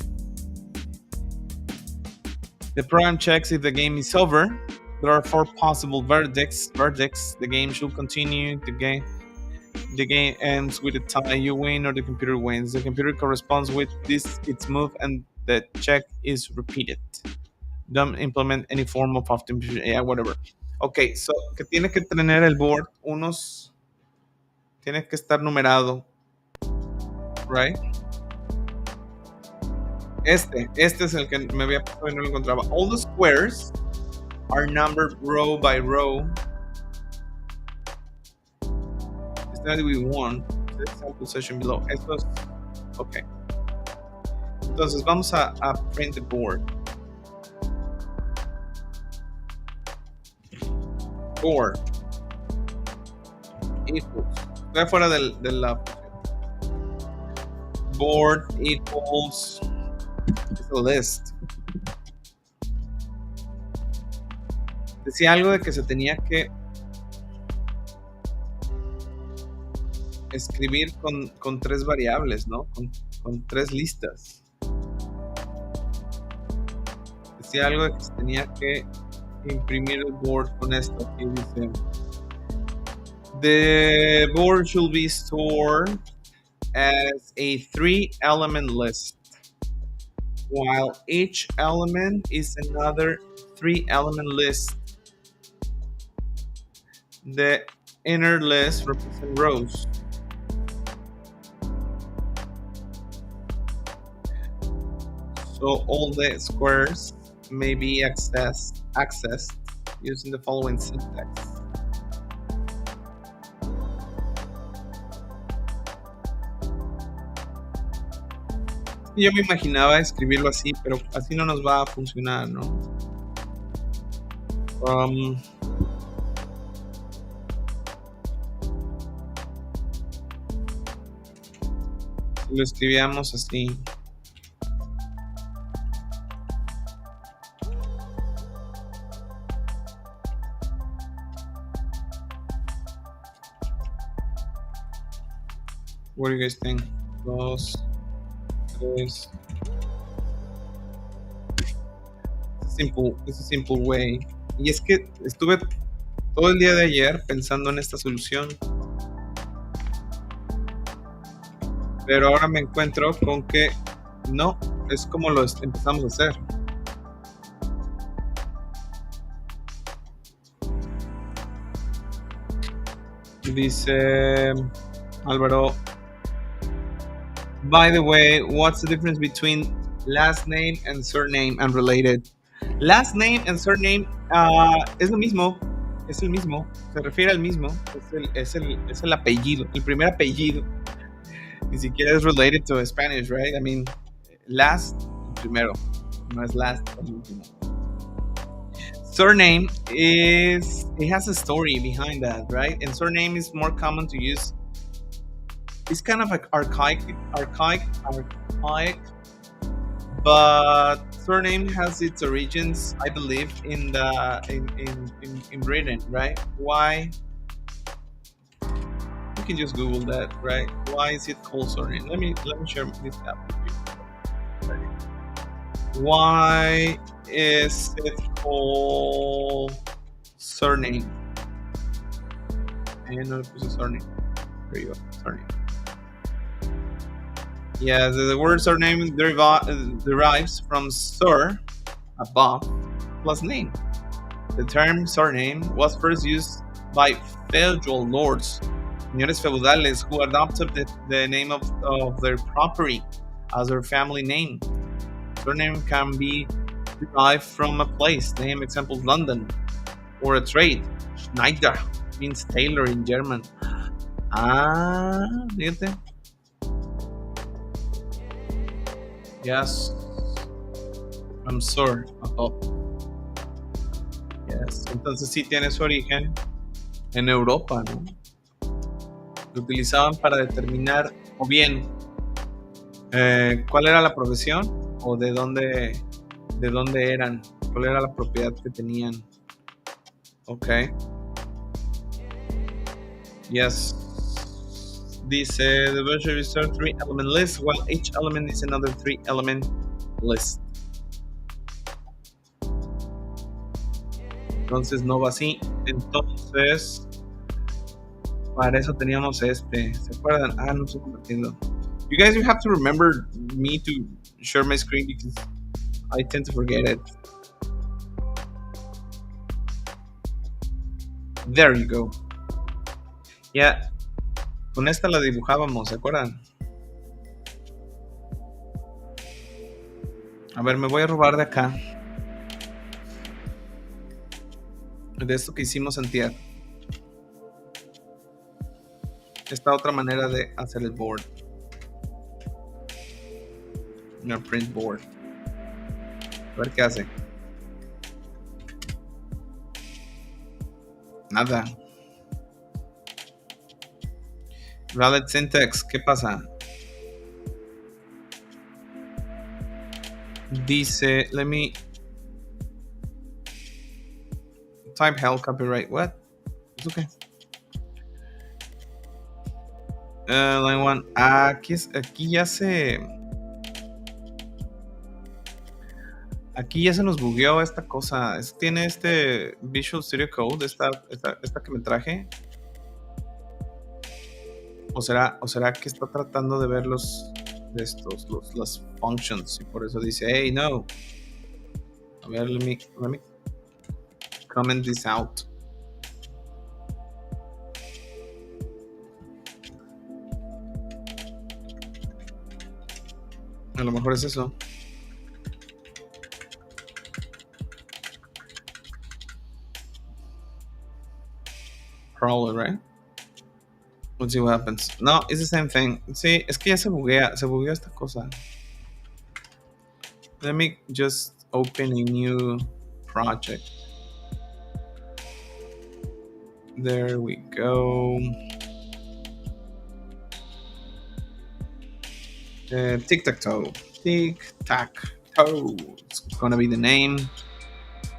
The program checks if the game is over. There are 4 possible verdicts. The game should continue. The game ends with a tie. You win or the computer wins. The computer corresponds with its move and the check is repeated. Don't implement any form of optimization. Yeah, whatever. Ok, so que tiene que tener el board unos. Tiene que estar numerado, right? Este es el que me había pasado y no lo encontraba. All the squares are numbered row by row. It's not we want. The sample session below. Esto es. Ok. Entonces vamos a print the board. Board equals. Estoy fuera de la board equals. Es a list. Decía algo de que se tenía que escribir con tres variables, ¿no? Con tres listas. Decía algo de que se tenía que imprimir el board con esto. Aquí dice: the board should be stored as a 3-element list, while each element is another 3-element list. The inner list represents rows. So all the squares may be accessed using the following syntax. Yo me imaginaba escribirlo así, pero así no nos va a funcionar, ¿no? Lo escribíamos así. What do you guys think? 2, 3. It's a simple way. Y es que estuve todo el día de ayer pensando en esta solución, pero ahora me encuentro con que no, es como lo empezamos a hacer. Dice Álvaro: by the way, what's the difference between last name and surname and related? Last name and surname es lo mismo, es el mismo, se refiere al mismo, es el apellido, el primer apellido. Ni siquiera es related to Spanish, right? I mean, last, primero, no es last, es último. Surname it has a story behind that, right? And surname is more common to use. It's kind of like archaic, but surname has its origins, I believe, in Britain, right? Why? You can just Google that, right? Why is it called surname? Let me share this app with you. Why is it called surname? And no le puse surname. There you go, surname. Yeah, the word surname derives from sur, above, plus name. The term surname was first used by feudal lords, señores feudales, who adopted the name of their property as their family name. Surname can be derived from a place name, example London, or a trade. Schneider means tailor in German. Fíjate. Yes, I'm sure. Yes, entonces sí tiene su origen en Europa, ¿no? Lo utilizaban para determinar, o bien, cuál era la profesión o de dónde eran, cuál era la propiedad que tenían. Okay. Yes. Dice, the version is a 3-element list, while each element is another 3-element list. Entonces no va así. Entonces, para eso teníamos este. ¿Se acuerdan? No estoy compartiendo. You guys, you have to remember me to share my screen because I tend to forget it. There you go. Ya, con esta la dibujábamos, ¿se acuerdan? A ver, me voy a robar de acá. De esto que hicimos antier. Esta otra manera de hacer el board. Una print board. A ver qué hace. Nada. Valid syntax, ¿qué pasa? Dice, let me type hell copyright. What? It's okay. Line one. Aquí ya se. Aquí ya se nos bugueó esta cosa. Tiene este Visual Studio Code, esta que me traje. ¿O será que está tratando de ver las functions? Y por eso dice, hey, no. A ver, let me comment this out. A lo mejor es eso. Probably, right? Let's see what happens. No, it's the same thing. Sí, es que ya se buguea esta cosa. Let me just open a new project. There we go. Tic Tac Toe. Tic Tac Toe. It's gonna be the name.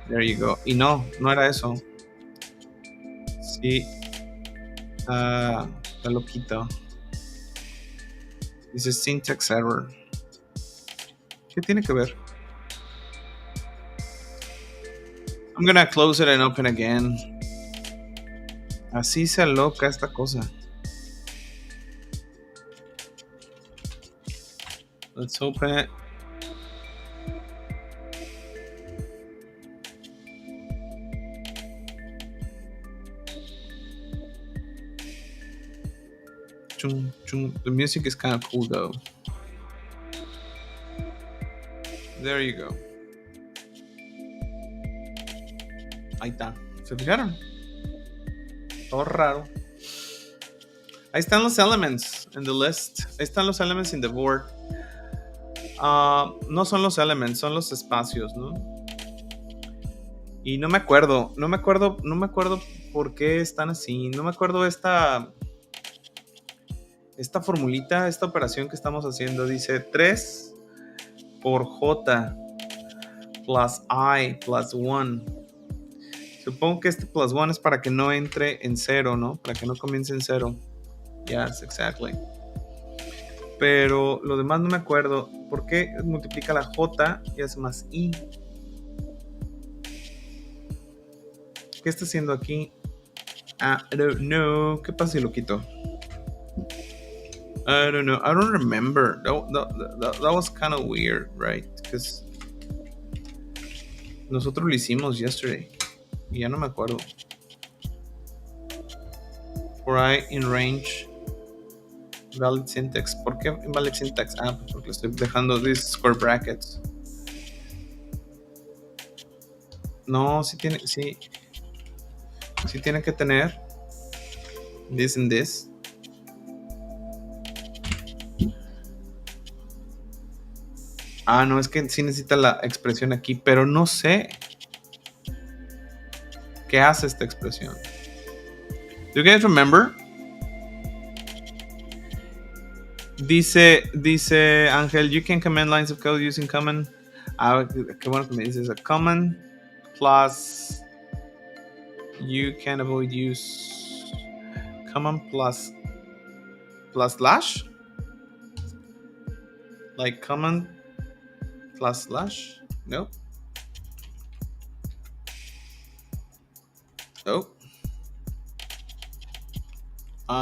There you go. Y no era eso. Sí. Está loquito. Dice syntax error. ¿Qué tiene que ver? I'm gonna close it and open again. Así se aloca esta cosa. Let's open it. Chung, chung. The music is kind of cool though. There you go. Ahí está. ¿Se fijaron? Todo raro. Ahí están los elements in the list. Ahí están los elements in the board. No son los elements, son los espacios, ¿no? Y no me acuerdo por qué están así. No me acuerdo esta formulita, esta operación que estamos haciendo. Dice 3 por J plus I plus 1. Supongo que este plus 1 es para que no entre en 0, ¿no? Para que no comience en 0. Yes, exactly. Pero lo demás no me acuerdo. ¿Por qué multiplica la J y hace más I? ¿Qué está haciendo aquí? I don't know. ¿Qué pasa si lo quito? I don't know. I don't remember. That was kind of weird, right? Because nosotros lo hicimos yesterday. Y ya no me acuerdo. For I in range. Valid syntax. ¿Por qué invalid syntax? Pues porque estoy dejando these square brackets. No, sí tiene que tener this and this. No, es que sí necesita la expresión aquí, pero no sé qué hace esta expresión. Do you guys remember? Dice Ángel, you can comment lines of code using common. Qué bueno que me dices. A common plus you can avoid use common plus slash, like common plus slash. Nope.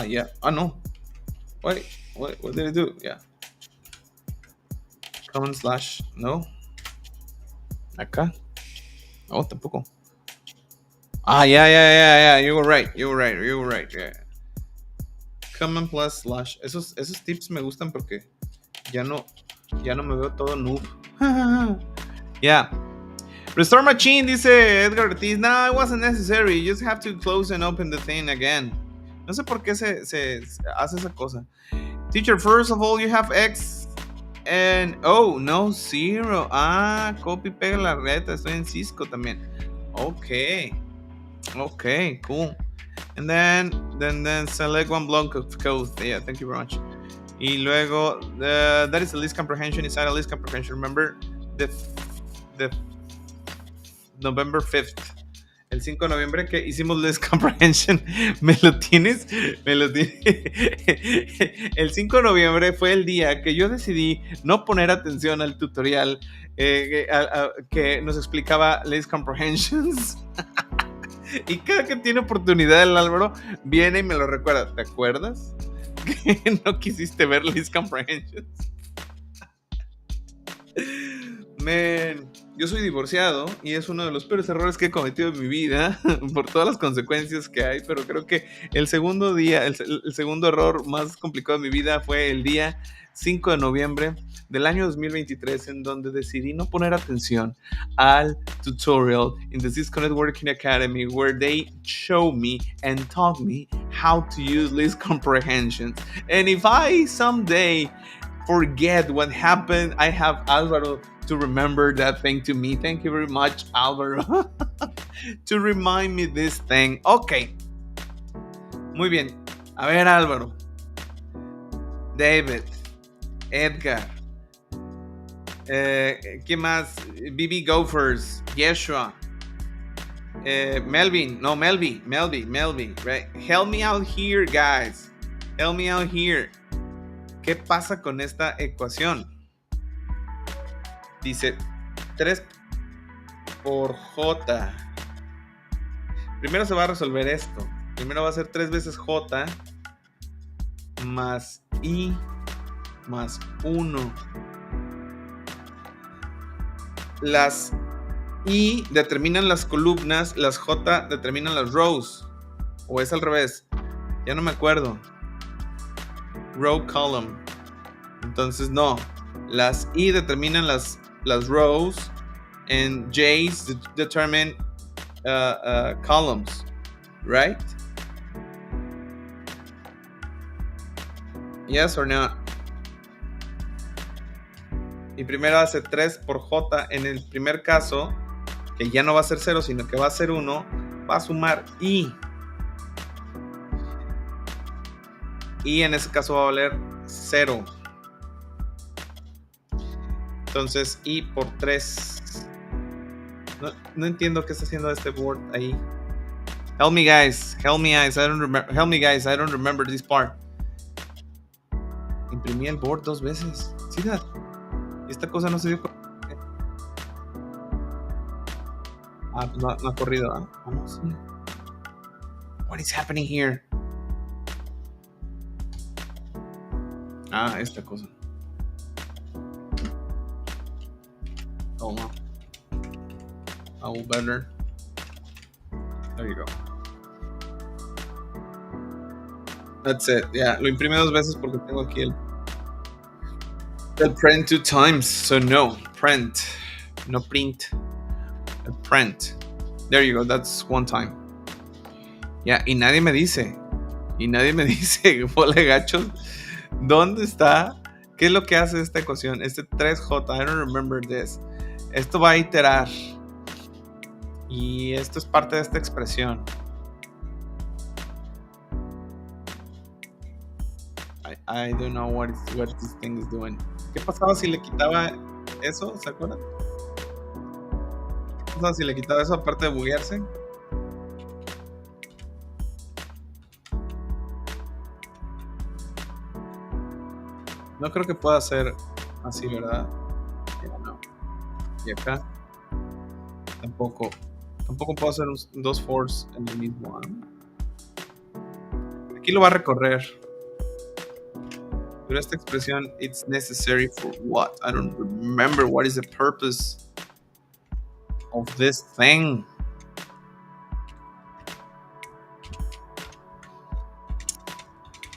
Yeah. No. Wait, what did it do? Yeah. Common slash. No. Acá. Tampoco. Yeah. You were right. Yeah. Common plus slash. Esos tips me gustan porque ya no, ya no me veo todo noob. Yeah. Restore machine, dice Edgar Ortiz. No, it wasn't necessary. You just have to close and open the thing again. No sé por qué se hace esa cosa. Teacher, first of all, you have X and oh, no, 0. Copy, pega la reta. Estoy en Cisco también. Okay, cool. And then select one block of code. Yeah, thank you very much. Y luego, that is a list comprehension inside a list comprehension. Remember the November 5th. El 5 de noviembre que hicimos list comprehension. ¿Me lo tienes? El 5 de noviembre fue el día que yo decidí no poner atención al tutorial que nos explicaba list comprehensions. Y cada que tiene oportunidad el Álvaro viene y me lo recuerda. ¿Te acuerdas? Que no quisiste ver list comprehensions. Man, yo soy divorciado y es uno de los peores errores que he cometido en mi vida por todas las consecuencias que hay, pero creo que el segundo día, el segundo error más complicado de mi vida fue el día 5 de noviembre del año 2023, en donde decidí no poner atención al tutorial in the Cisco Networking Academy, where they show me and taught me how to use list comprehensions. And if I someday forget what happened, I have Álvaro to remember that thing to me. Thank you very much, Álvaro, to remind me this thing. Ok, muy bien. A ver, Álvaro, David, Edgar, ¿qué más? BB Gophers, Yeshua, Melvin, right? Help me out here, guys. Help me out here. ¿Qué pasa con esta ecuación? Dice 3 por J. Primero se va a resolver esto. Primero va a ser 3 veces J más I más 1. Las I determinan las columnas, las J determinan las rows. O es al revés. Ya no me acuerdo. Row column. Entonces no. Las I determinan las rows and J's determine columns, right? Yes or no? Y primero hace 3 por J. En el primer caso, que ya no va a ser 0, sino que va a ser 1, va a sumar I. Y en ese caso va a valer 0. Entonces, I por 3. No entiendo qué está haciendo este board ahí. Help me, guys. I don't remember this part. Imprimí el board 2 veces. See that? Y esta cosa no se dio. Pues no ha corrido. Vamos. What is happening here? Esta cosa. Hold on. I will better. There you go. That's it. Yeah, lo imprimí 2 veces porque tengo aquí el print 2 times. So no, print. No print. El print. There you go. That's 1 time. Yeah, y nadie me dice, bola gachos, ¿dónde está? ¿Qué es lo que hace esta ecuación? Este 3J, I don't remember this. Esto va a iterar. Y esto es parte de esta expresión. I don't know what this thing is doing. ¿Qué pasaba si le quitaba eso? ¿Se acuerdan? ¿Qué pasaba si le quitaba eso aparte de buguearse? No creo que pueda ser así, ¿verdad? No. Y acá tampoco puedo hacer 2 fors en el mismo. Aquí lo va a recorrer. Pero esta expresión, it's necessary for what? I don't remember what is the purpose of this thing.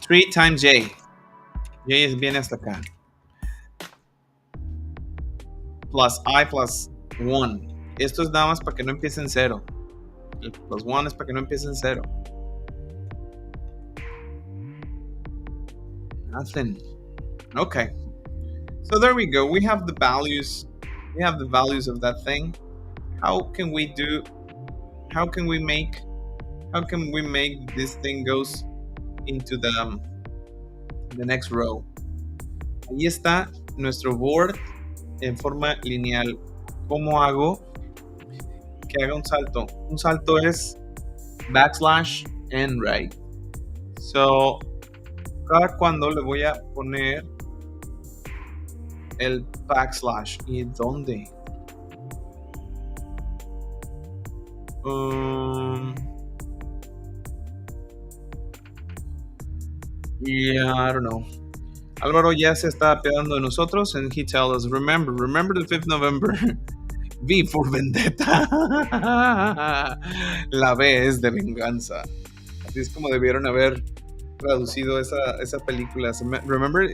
3 times J. J viene hasta acá. Plus I plus 1. Esto es nada más para que no empiece en 0. El plus 1 es para que no empiece en 0. Nothing. Okay. So there we go. We have the values. We have the values of that thing. How can we make this thing goes into the next row? Ahí está nuestro board en forma lineal. ¿Cómo hago que haga un salto? Un salto es backslash n, right? So, cada cuando le voy a poner el backslash. ¿Y dónde? Yeah, I don't know. Álvaro ya se está apiadando de nosotros, and he tells us, remember the 5th November. V for Vendetta. La B es de venganza. Así es como debieron haber traducido esa película. Remember,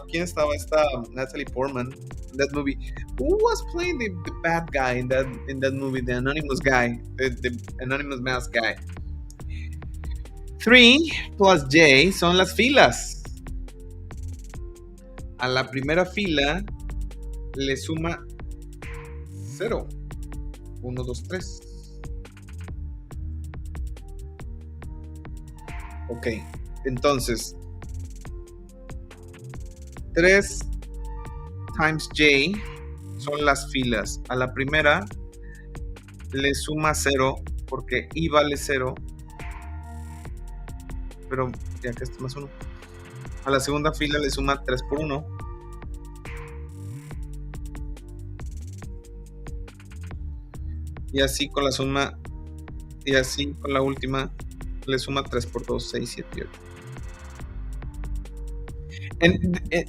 ¿quién estaba? Esta Natalie Portman in that movie. Who was playing the bad guy in that movie? The anonymous guy, the anonymous mask guy. 3 plus J son las filas. A la primera fila le suma 0. 1, 2, 3. Ok, entonces 3 times J son las filas. A la primera le suma 0 porque I vale 0. Pero ya que está más 1. A la segunda fila le suma 3 por 1. Y así con la suma. Y así con la última le suma 3 por 2, 6, 7 y 8.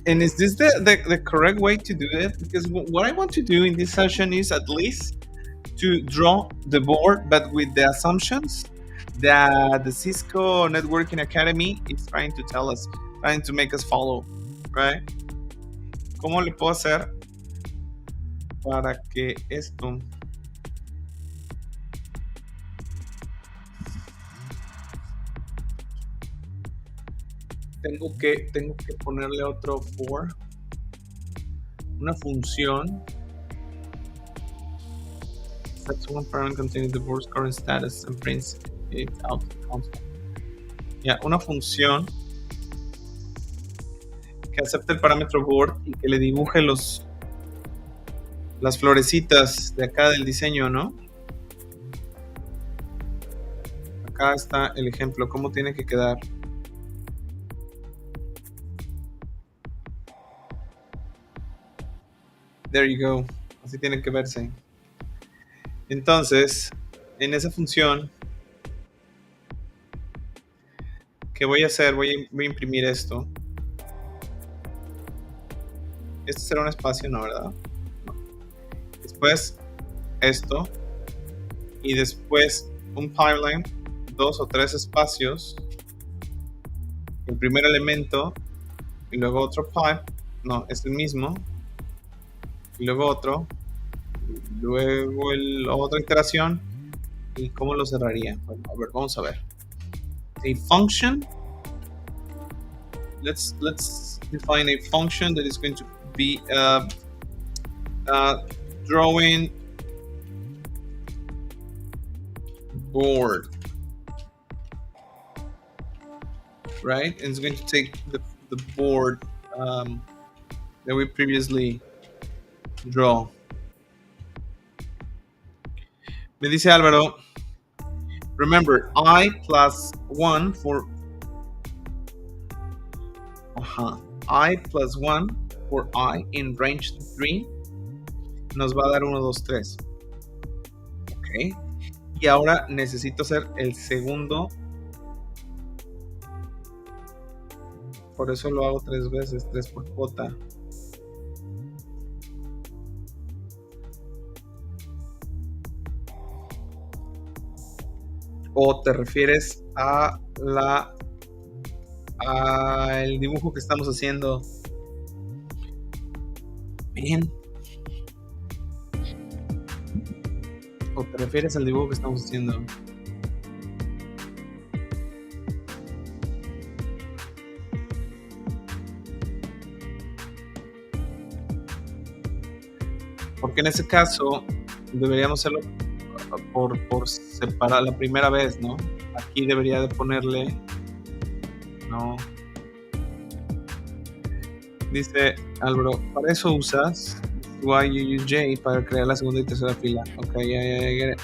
And is this the correct way to do it? Because what I want to do in this session is at least to draw the board, but with the assumptions that the Cisco Networking Academy is trying to tell us, trying to make us follow, right? ¿Cómo le puedo hacer para que esto tengo que ponerle otro for, una función. That's one parameter containing the board's current status and prints it out to the console. Ya, una función que acepte el parámetro board y que le dibuje las florecitas de acá del diseño, ¿no? Acá está el ejemplo, cómo tiene que quedar. There you go. Así tiene que verse. Entonces, en esa función, ¿qué voy a hacer? Voy a imprimir esto. Este será un espacio, ¿no? ¿Verdad? No. Después, esto. Y después, un pipeline, 2 o 3 espacios. El primer elemento. Y luego otro pipe. No, es el mismo. Y luego otro. Y luego otra iteración. ¿Y cómo lo cerraría? Bueno, a ver, vamos a ver. A function. Let's define a function that is going to be drawing board, right? And it's going to take the board that we previously draw. Me dice Álvaro, remember I plus 1 for I plus 1 for I in range 3 nos va a dar 1, 2, 3. Ok. Y ahora necesito hacer el segundo. Por eso lo hago 3 veces, 3 por J. ¿O te refieres a la el dibujo que estamos haciendo. Bien. ¿O te refieres al dibujo que estamos haciendo? Porque en ese caso deberíamos hacerlo por separar la primera vez, ¿no? Aquí debería de ponerle, no. Dice Álvaro, para eso usas YUJ para crear la segunda y tercera fila. Ok, ya, get it.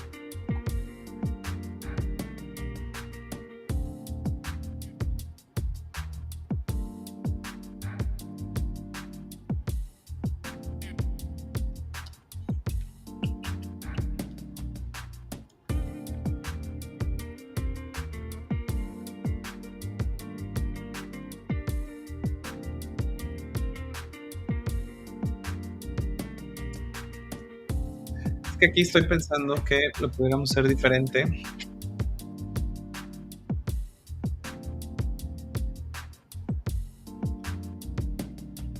Es que aquí estoy pensando que lo pudiéramos hacer diferente.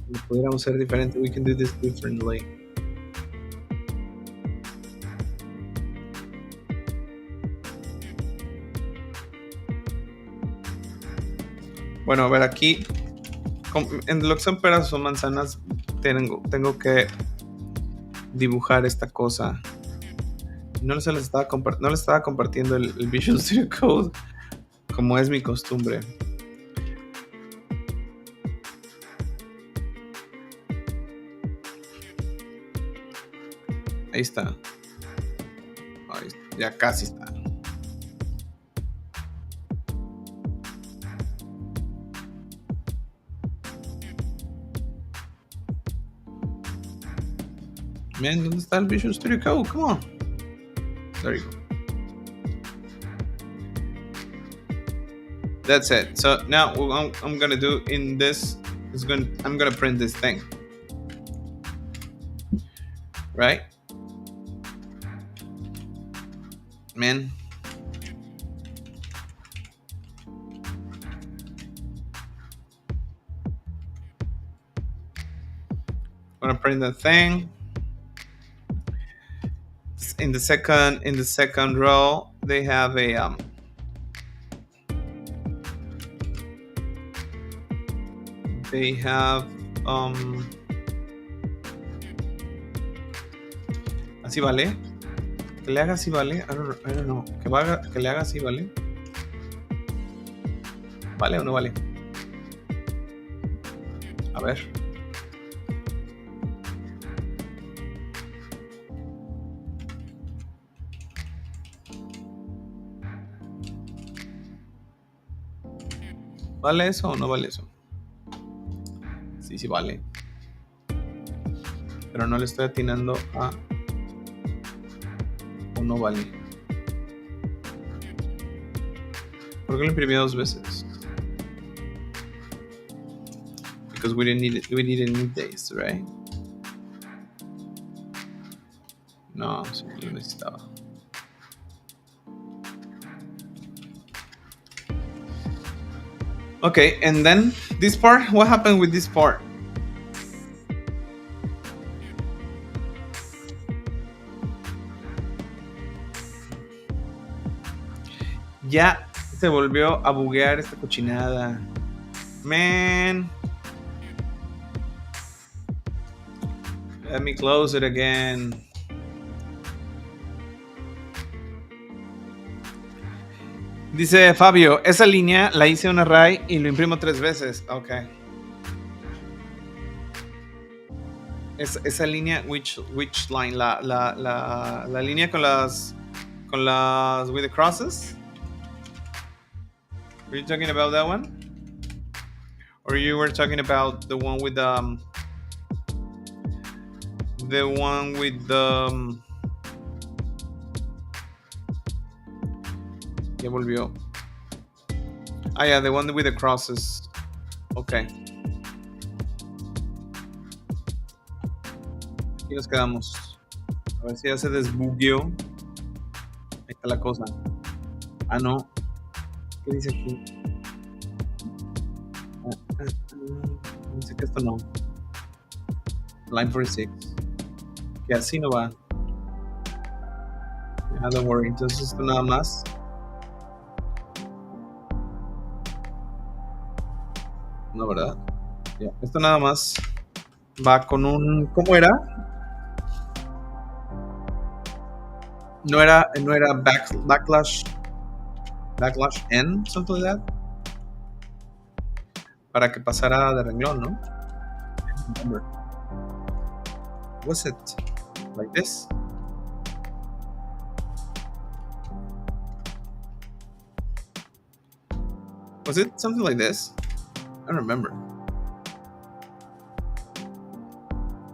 Lo pudiéramos hacer diferente. We can do this differently. Bueno, a ver, aquí en lo que son peras o manzanas tengo que dibujar esta cosa. No les estaba compartiendo el Visual Studio Code como es mi costumbre. Ahí está. Ya casi está. Man, ¿dónde está el Visual Studio Code? Come on. There you go. That's it. So now what I'm gonna do in this is I'm gonna print this thing. Right? Man. I'm gonna print the thing. In the second row, they have a they have así vale. Que le haga así vale. I don't know. Que le haga así vale. ¿Vale o no vale? A ver. ¿Vale eso o no vale eso? Sí vale. Pero no le estoy atinando a... o no vale. ¿Por qué lo imprimí dos veces? Because we didn't need this, right? No, sí lo necesitaba. Okay, and then this part, what happened with this part? Ya se volvió a buguear esta cochinada. Man. Let me close it again. Dice Fabio, esa línea la hice un array y lo imprimo 3 veces. Ok. Esa línea, which line? La línea con las with the crosses? Were you talking about that one? Or you were talking about the one with the ya volvió. Ah, yeah, the one with the crosses. Okay. Aquí nos quedamos. A ver si ya se desbugueó. Ahí está la cosa. Ah, no. ¿Qué dice aquí? Dice que esto no. Line 46. Que así no va. Don't worry. Entonces esto nada más. No, ¿verdad? Yeah. Esto nada más va con un. ¿Cómo era? No era backlash n, something like that. Para que pasara de renglón, ¿no? Remember. Was it like this? Was it something like this? I don't remember.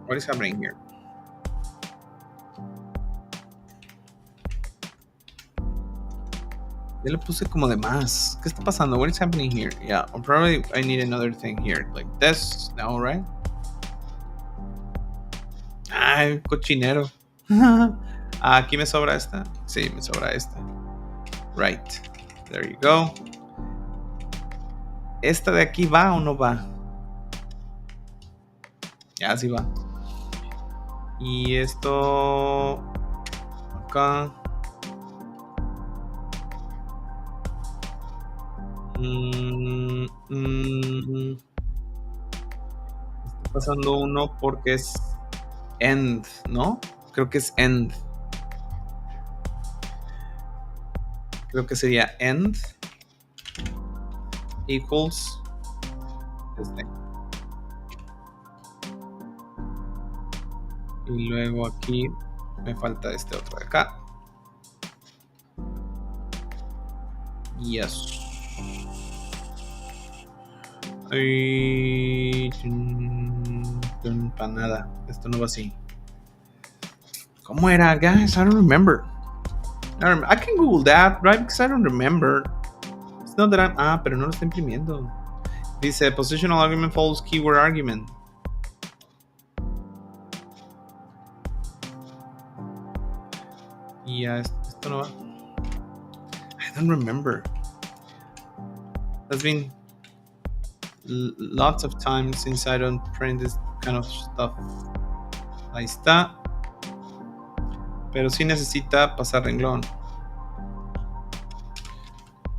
What is happening here? Ya le puse como de más. ¿Qué está pasando? What is happening here? Yeah, probably I need another thing here. Like this. No, right? Ay, cochinero. Aquí me sobra esta. Sí, me sobra esta. Right. There you go. ¿Esta de aquí va o no va? Ya, sí va. Y esto... Acá... Está pasando uno porque es end, ¿no? Creo que es end. Creo que sería end equals este. Y luego aquí me falta este otro de acá. Yes. Para nada. Esto no va así. ¿Cómo era, guys? I don't remember. I can Google that, right? Because I don't remember. It's not that I'm... pero no lo está imprimiendo. Dice, positional argument follows keyword argument. Y ya, esto no va. I don't remember. There's been lots of times since I don't print this kind of stuff. Ahí está. Pero sí necesita pasar renglón.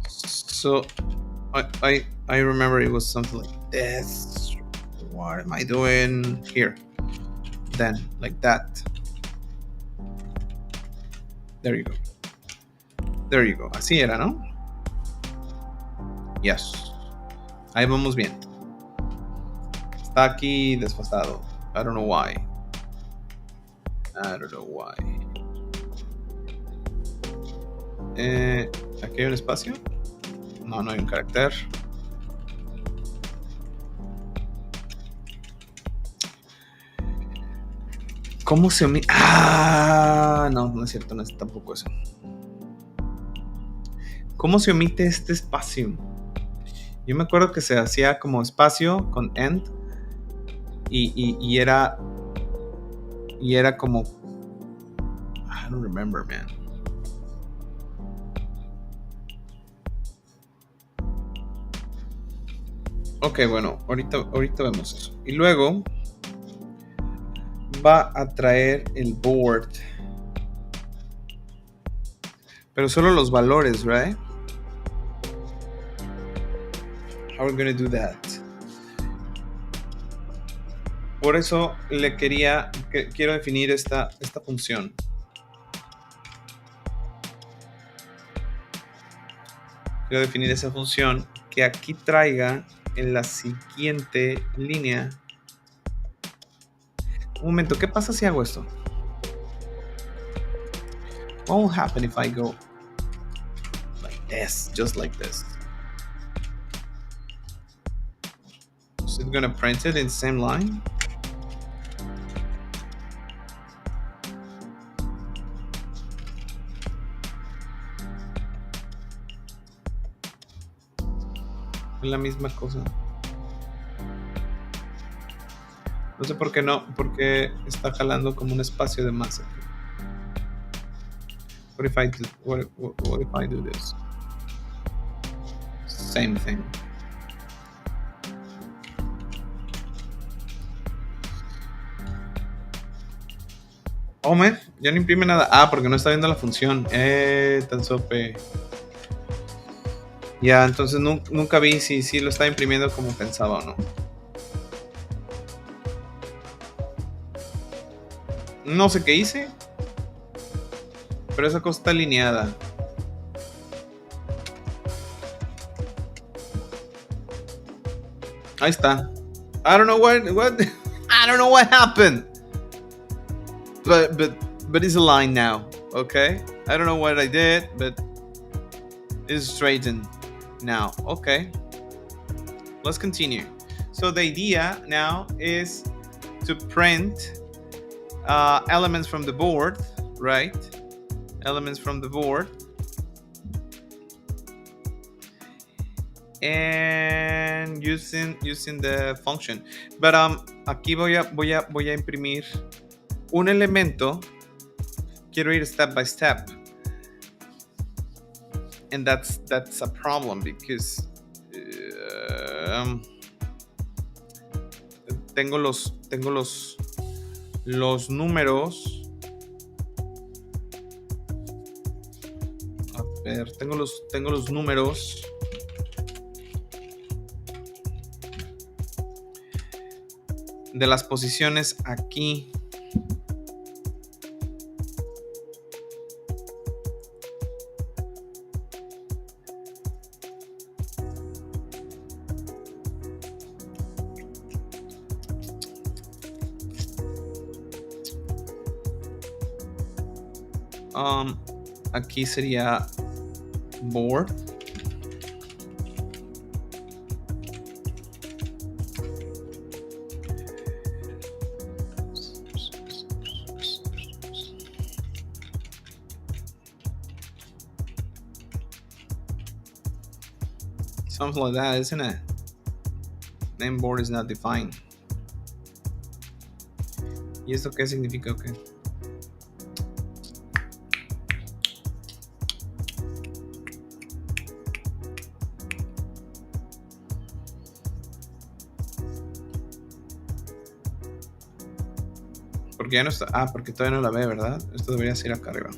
So I remember it was something like this. What am I doing here? Then like that. There you go. There you go. Así era, ¿no? Yes. Ahí vamos bien. Está aquí desfasado. I don't know why. I don't know why. Aquí hay un espacio. No, no hay un carácter. ¿Cómo se omite? No, no es cierto, no es tampoco eso. ¿Cómo se omite este espacio? Yo me acuerdo que se hacía como espacio con end y era como I don't remember, man. Ok, bueno, ahorita vemos eso. Y luego va a traer el board. Pero solo los valores, right? How are we going to do that? Por eso quiero definir esta función. Quiero definir esa función que aquí traiga en la siguiente línea. Un momento, ¿qué pasa si hago esto? What will happen if I go like this, just like this? Is it going to print it in the same line? Es la misma cosa. No sé por qué no, porque está jalando como un espacio de más aquí. What if I do this? Same thing. Oh, man, ya no imprime nada. Ah, porque no está viendo la función. Tan sope. Ya, entonces nunca vi si lo está imprimiendo como pensaba o no. No sé qué hice, pero esa cosa está alineada. Ahí está. I don't know what I don't know what happened. But it's aligned now. Okay. I don't know what I did, but it's straightened now. Okay. Let's continue. So the idea now is to print elements from the board, right? Elements from the board. And using the function. But aquí voy a imprimir un elemento. Quiero ir step by step. And that's a problem because tengo los números. A ver, tengo los números de las posiciones aquí. Aquí sería board. Something like that, isn't it? Name board is not defined. ¿Y esto qué significa? Okay. Porque ya no está. Ah, porque todavía no la ve, ¿verdad? Esto debería ser acá arriba.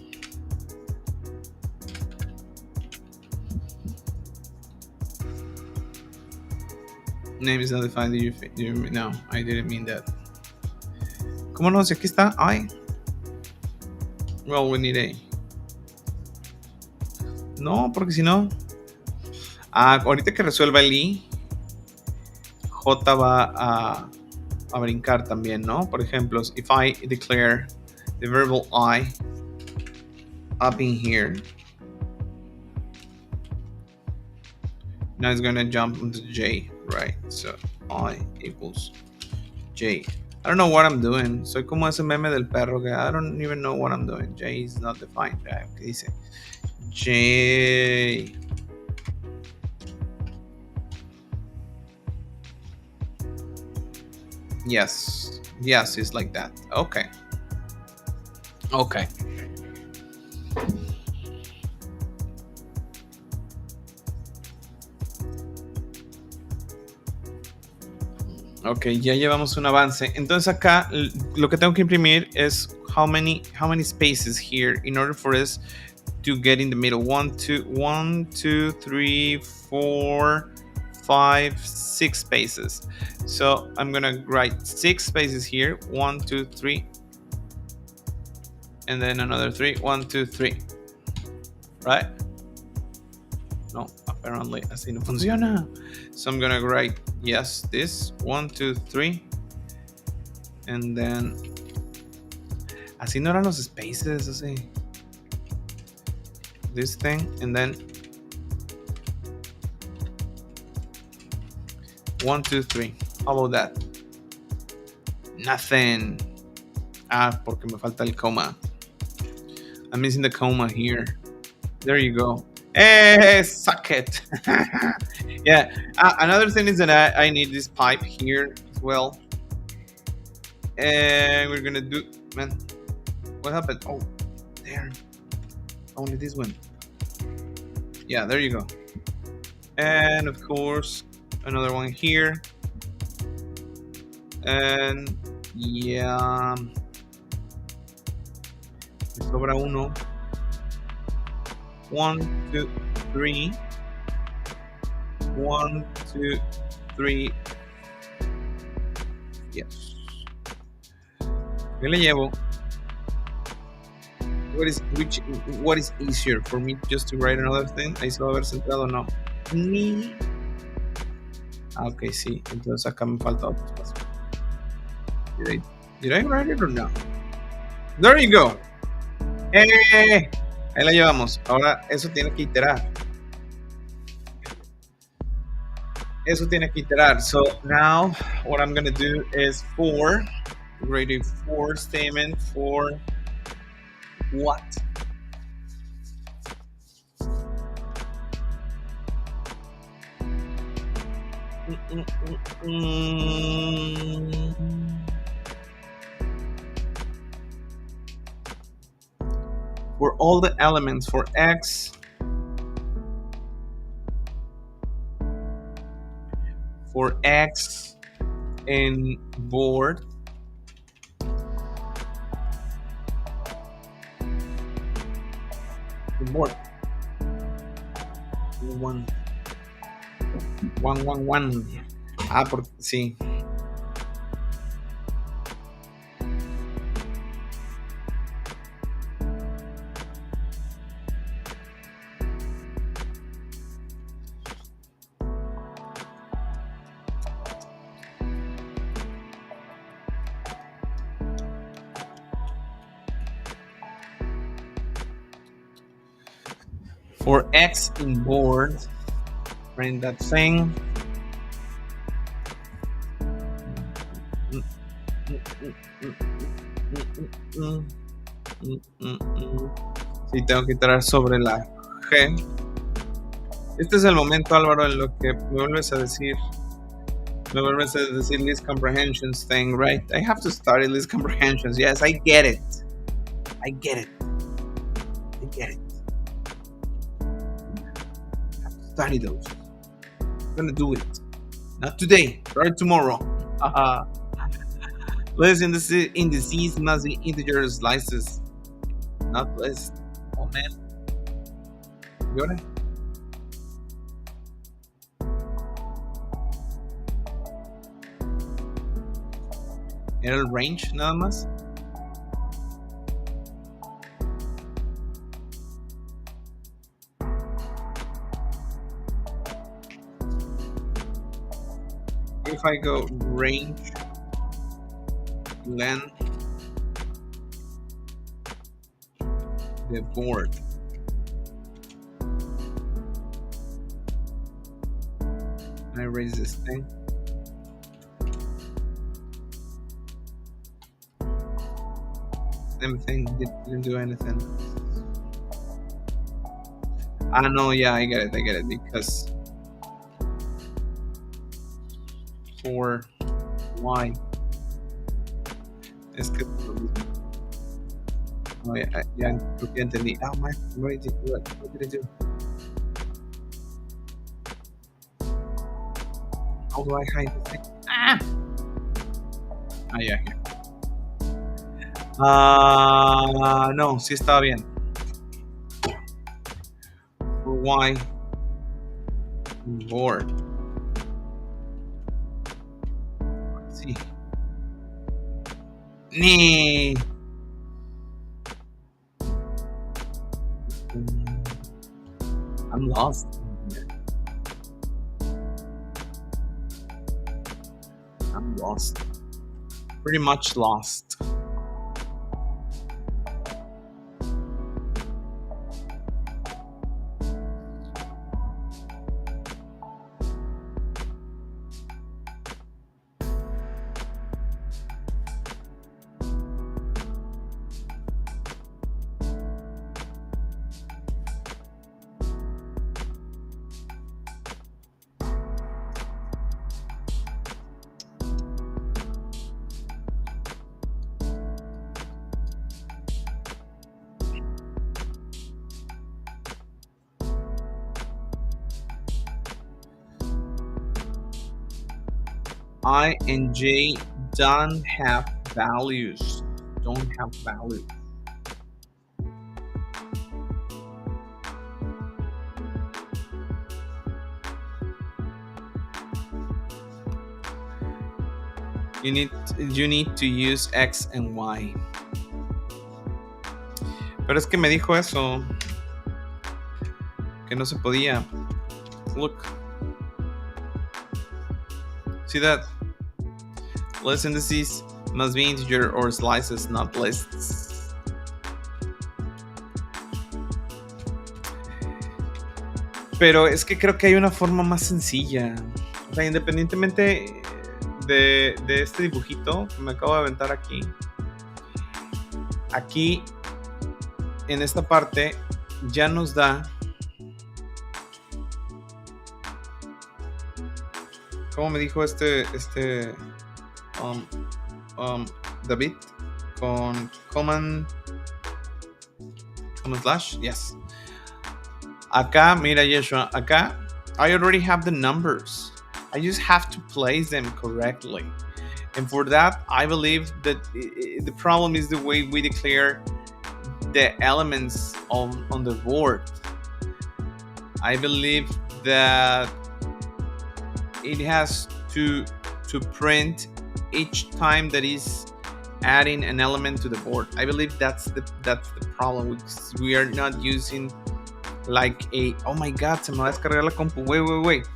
Name is not defined. No, I didn't mean that. ¿Cómo no? Si aquí está I. Well, we need A. No, porque si no. Ahorita que resuelva el I, J va a brincar también, ¿no? Por ejemplo, if I declare the variable I up in here, now it's gonna jump into J, right? So I equals J. I don't know what I'm doing. Soy como ese meme del perro que I don't even know what I'm doing. J is not defined. ¿Qué dice? J. Yes, it's like that. Okay. Ok, ya llevamos un avance. Entonces acá lo que tengo que imprimir es how many spaces here in order for us to get in the middle. 1, 2, 3, 4, 5, 6 spaces. So I'm gonna write 6 spaces here. 1, 2, 3, and then another 3. 1, 2, 3. Right? No, apparently así no funciona. So I'm gonna write yes, this 1, 2, 3, and then así no eran los spaces, así. This thing, and then 1, 2, 3. How about that? Nothing. Porque me falta el coma. I'm missing the coma here. There you go. Hey, suck it. Yeah. Another thing is that I need this pipe here as well. And we're gonna do. Man, what happened? Oh, there. Only this one. Yeah, there you go. And of course, another one here. And yeah. sobra uno. 1, 2, 3. 1, 2, 3. Yes. Yo le llevo. What is easier for me just to write another thing? Ahí se va a haber centrado, no. Ni. Ok, sí. Entonces acá me falta otro espacio. Did I write it or no? There you go. Ahí la llevamos. Ahora eso tiene que iterar. So now what I'm going to do is for statement for what? For all the elements, for X, in board, one. Ah, porque sí. For X in board, print that thing. Sí, tengo que iterar sobre la G. Este es el momento, Álvaro, en lo que me vuelves a decir list comprehensions thing, right? I have to study list comprehensions. Yes, I get it. I have to study those. I'm gonna do it. Not today, start tomorrow. List indices must be integer slices, not list. Oh man. ¿Y ahora? ¿Era el range nada más? If I go range length the board, I raise this thing. Same thing, didn't do anything. No, yeah, I get it because for Y es que no, ya creo que entendí. Oh my, what did I do? How do I hide the thing? Yeah. No, sí estaba bien. For Y board. Sí. Ni. I'm lost. Pretty much lost. I and J don't have values. you need to use X and Y. Pero es que me dijo eso, que no se podía. Look. See that? List indices must be integer or slices, not lists. Pero es que creo que hay una forma más sencilla. O sea, independientemente de este dibujito que me acabo de aventar aquí. Aquí, en esta parte, ya nos da... ¿Cómo me dijo David? Con command slash, yes. Acá, mira Yeshua, acá, I already have the numbers. I just have to place them correctly. And for that, I believe that the problem is the way we declare the elements on the board. I believe that it has to print each time that is adding an element to the board. I believe that's the problem. We are not using like a... Oh my god, se me va a descargar la compu. Wait.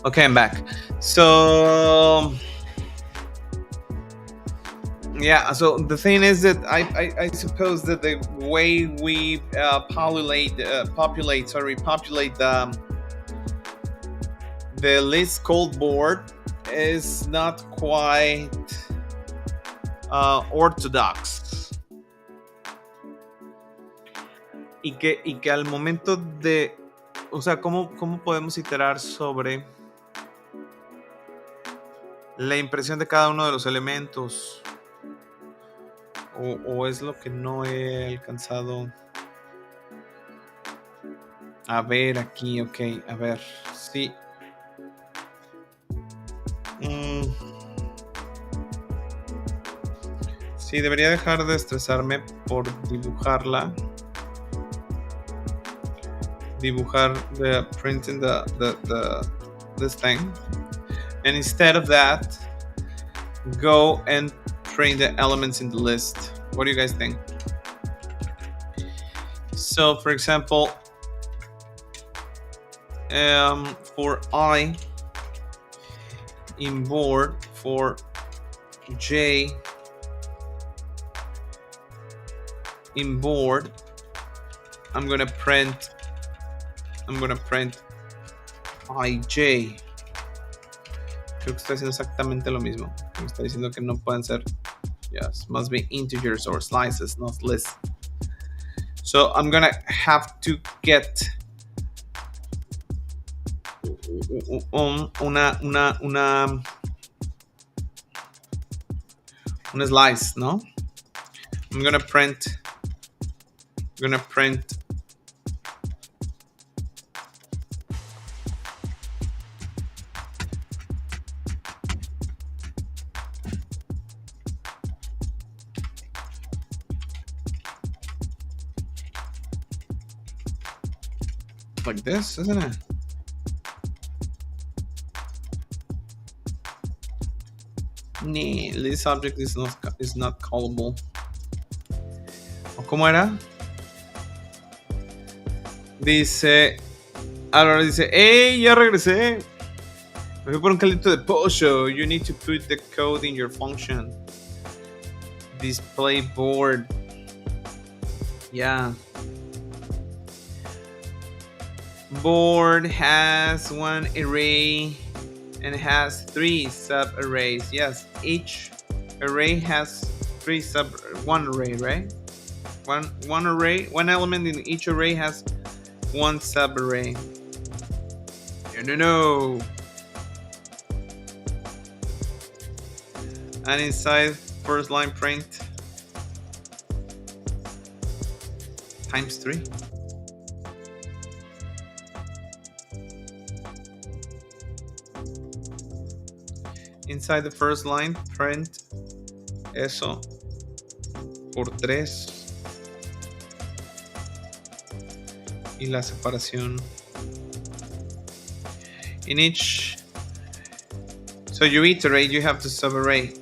Okay, I'm back. So yeah, so the thing is that I suppose that the way we populate the list called board is not quite orthodox. Y que al momento de, o sea, ¿cómo podemos iterar sobre la impresión de cada uno de los elementos? O es lo que no he alcanzado a ver aquí. Ok, a ver, sí. Sí, debería dejar de estresarme por dibujar the printing this thing, and instead of that, go and print the elements in the list. What do you guys think? So, for example, for I in board, for J in board, I'm gonna print IJ. Creo que estoy haciendo exactamente lo mismo. Me está diciendo que no pueden ser, yes, must be integers or slices, not lists. So I'm gonna have to get una slice, no? I'm gonna print like this, isn't it? Nah, this object is not callable. ¿O cómo era? Dice, Álvaro dice, ¡hey! Ya regresé. Me fui por un caldito de pollo. You need to put the code in your function. Display board. Yeah. Board has one array and has 3 sub-arrays. Yes, each array has one array, right? One array, one element in each array has one sub-array. No. And inside first line print times 3. Inside the first line print eso por 3 y la separación in each. So you iterate, you have to subarray.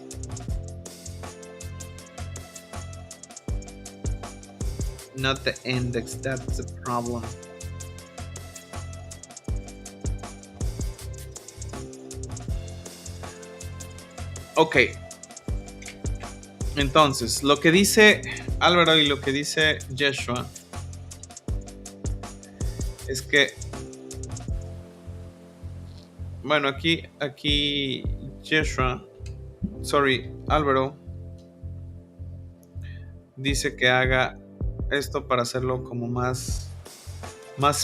Not the index, that's the problem. Ok. Entonces, lo que dice Álvaro y lo que dice Yeshua es que, bueno, aquí Álvaro dice que haga esto para hacerlo como más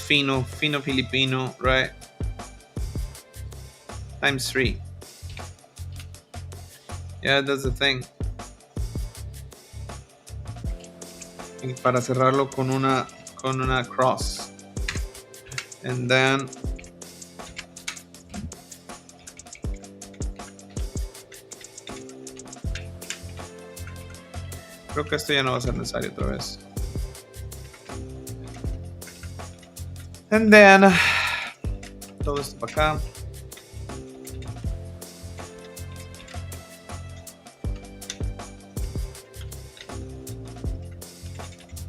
fino filipino, right? Times 3. Yeah, that's the thing. Y para cerrarlo con una cross. And then creo que esto ya no va a ser necesario otra vez. And then todo esto para acá.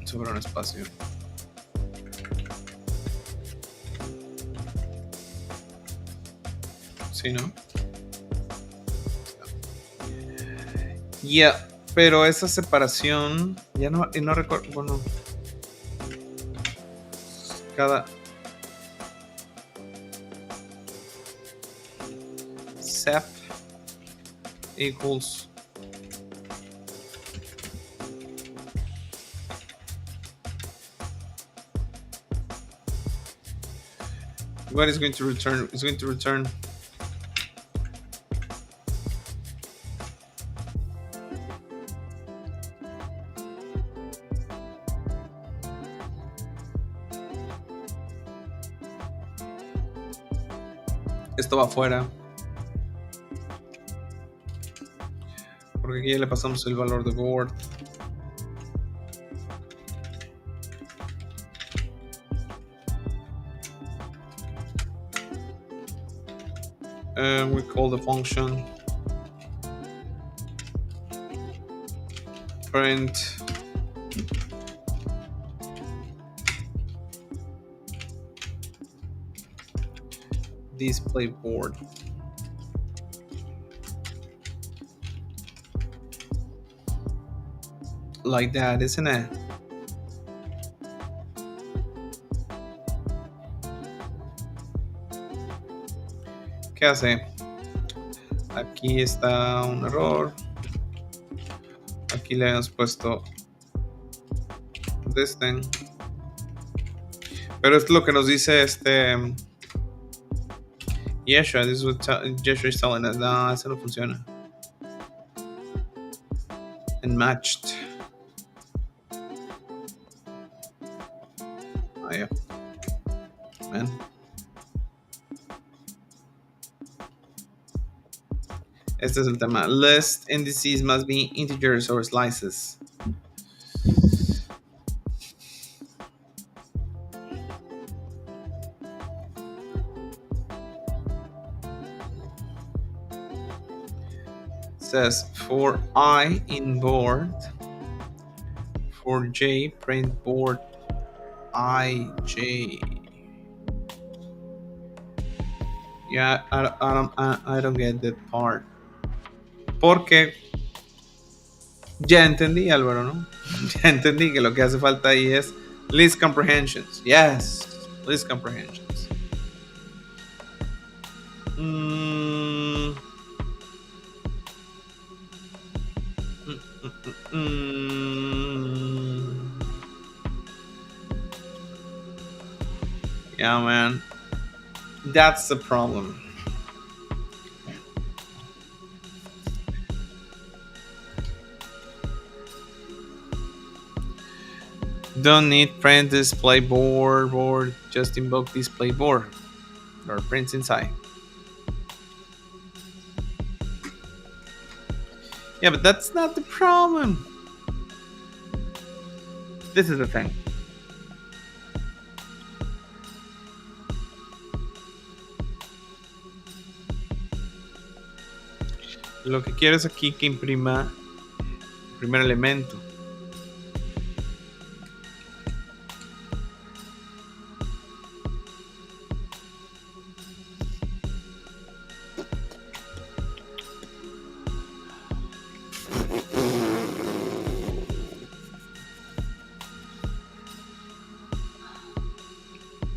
Sobre un espacio. ¿Sí, no? Yeah, pero esa separación ya no recuerdo. Bueno, cada sep equals what is going to return? It's going to return esto va afuera porque aquí ya le pasamos el valor de board. And we call the function print display board. Like that, isn't it? ¿Qué hace? Aquí está un error. Aquí le hemos puesto this thing. Pero esto es lo que nos dice Yeshua. This is what Yeshua is telling us. No, eso no funciona. And matched. Ah, yeah. Man. Este es el tema. List indices must be integers or slices. says for I in board, for J print board IJ. Yeah, I don't get that part. Porque ya entendí, Álvaro, ¿no? Ya entendí que lo que hace falta ahí es list comprehensions. Yes, list comprehensions. Mm, mm. Yeah, man. That's the problem. Don't need print display board, just invoke display board or prints inside. Yeah, but that's not the problem. This is the thing. Lo que quiero es aquí que imprima el primer elemento.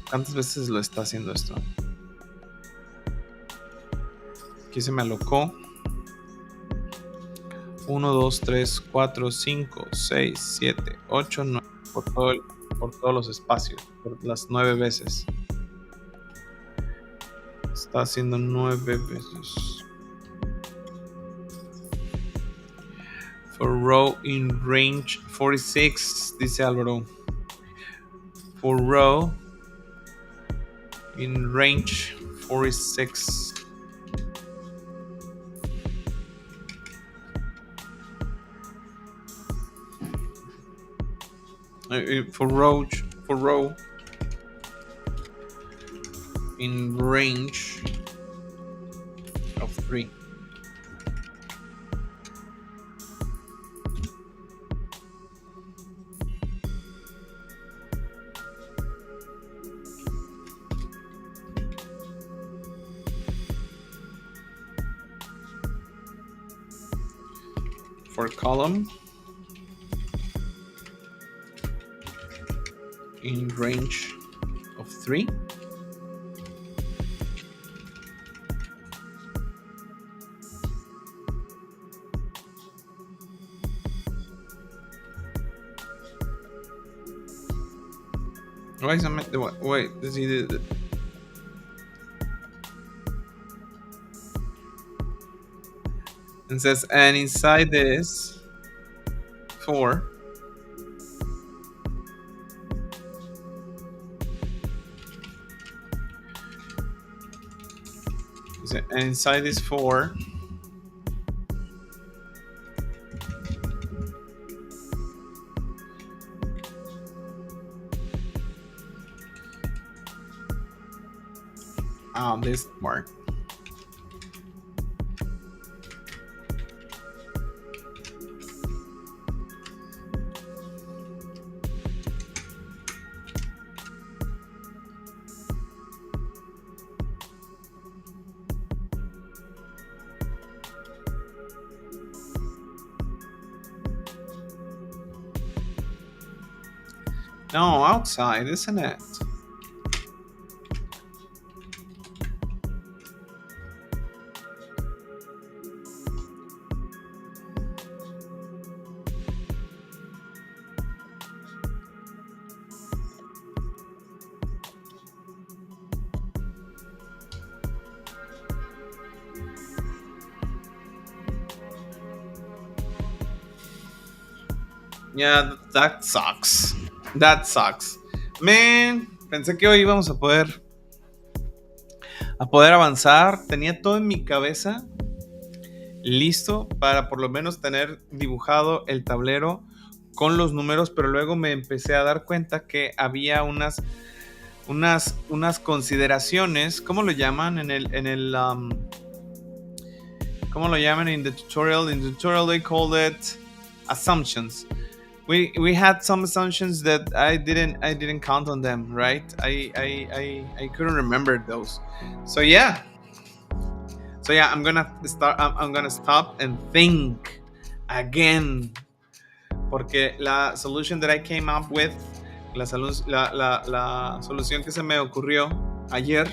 ¿Cuántas veces lo está haciendo esto? Aquí se me alocó. 1, 2, 3, 4, 5, 6, 7, 8, 9. Por todos los espacios. Por las 9 veces. Está haciendo 9 veces. For row in range 46, dice Álvaro. For row in range 46. For row in range of 3. For column in range of 3. Why is it? Wait, does he do it? And says, and inside this 4. And inside this 4. This part. No, outside, isn't it? Yeah, that sucks. That sucks. Man, pensé que hoy íbamos a poder avanzar. Tenía todo en mi cabeza listo para por lo menos tener dibujado el tablero con los números, pero luego me empecé a dar cuenta que había unas consideraciones, ¿cómo lo llaman? ¿Cómo lo llaman in the tutorial? In the tutorial they called it assumptions. We had some assumptions that I didn't count on them, right? I couldn't remember those. So yeah, I'm gonna stop and think again, porque la solution that I came up with, la solución que se me ocurrió ayer,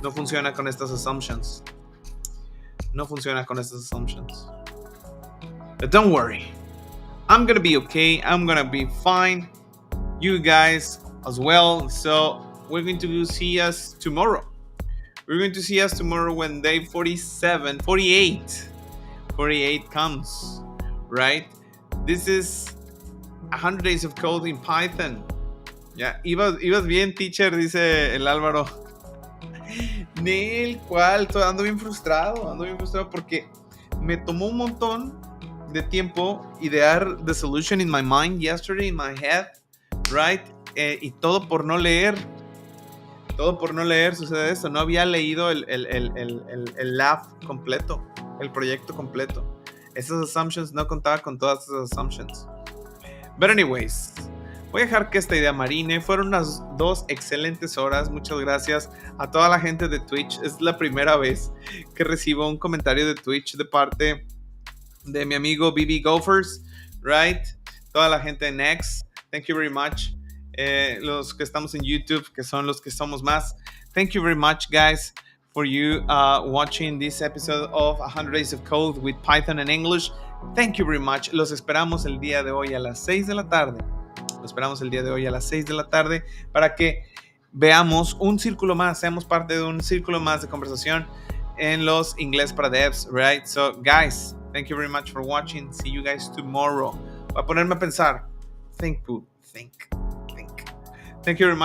no funciona con estas assumptions. No funciona con estas assumptions. But don't worry, I'm gonna be okay. I'm gonna be fine. You guys as well. So we're going to see us tomorrow. We're going to see us tomorrow when day 48 comes, right? This is 100 days of code in Python. Ya, ibas bien, teacher, dice el Álvaro. Nel, ¿cuál? Ando bien frustrado porque me tomó un montón de tiempo idear the solution in my mind yesterday, in my head, right? Y todo por no leer sucede esto. No había leído el lab completo, el proyecto completo. Esas assumptions, no contaba con todas esas assumptions. But anyways, voy a dejar que esta idea marine. Fueron unas 2 excelentes horas. Muchas gracias a toda la gente de Twitch. Es la primera vez que recibo un comentario de Twitch de parte de mi amigo BB Gophers, right? Toda la gente en X, thank you very much. Los que estamos en YouTube, que son los que somos más, thank you very much, guys, for you watching this episode of 100 Days of Code with Python and English. Thank you very much. Los esperamos el día de hoy a las 6 de la tarde. Para que veamos un círculo más, seamos parte de un círculo más de conversación en los Inglés para Devs, right? So, guys, thank you very much for watching. See you guys tomorrow. Voy a ponerme a pensar. Think, Thank you very much.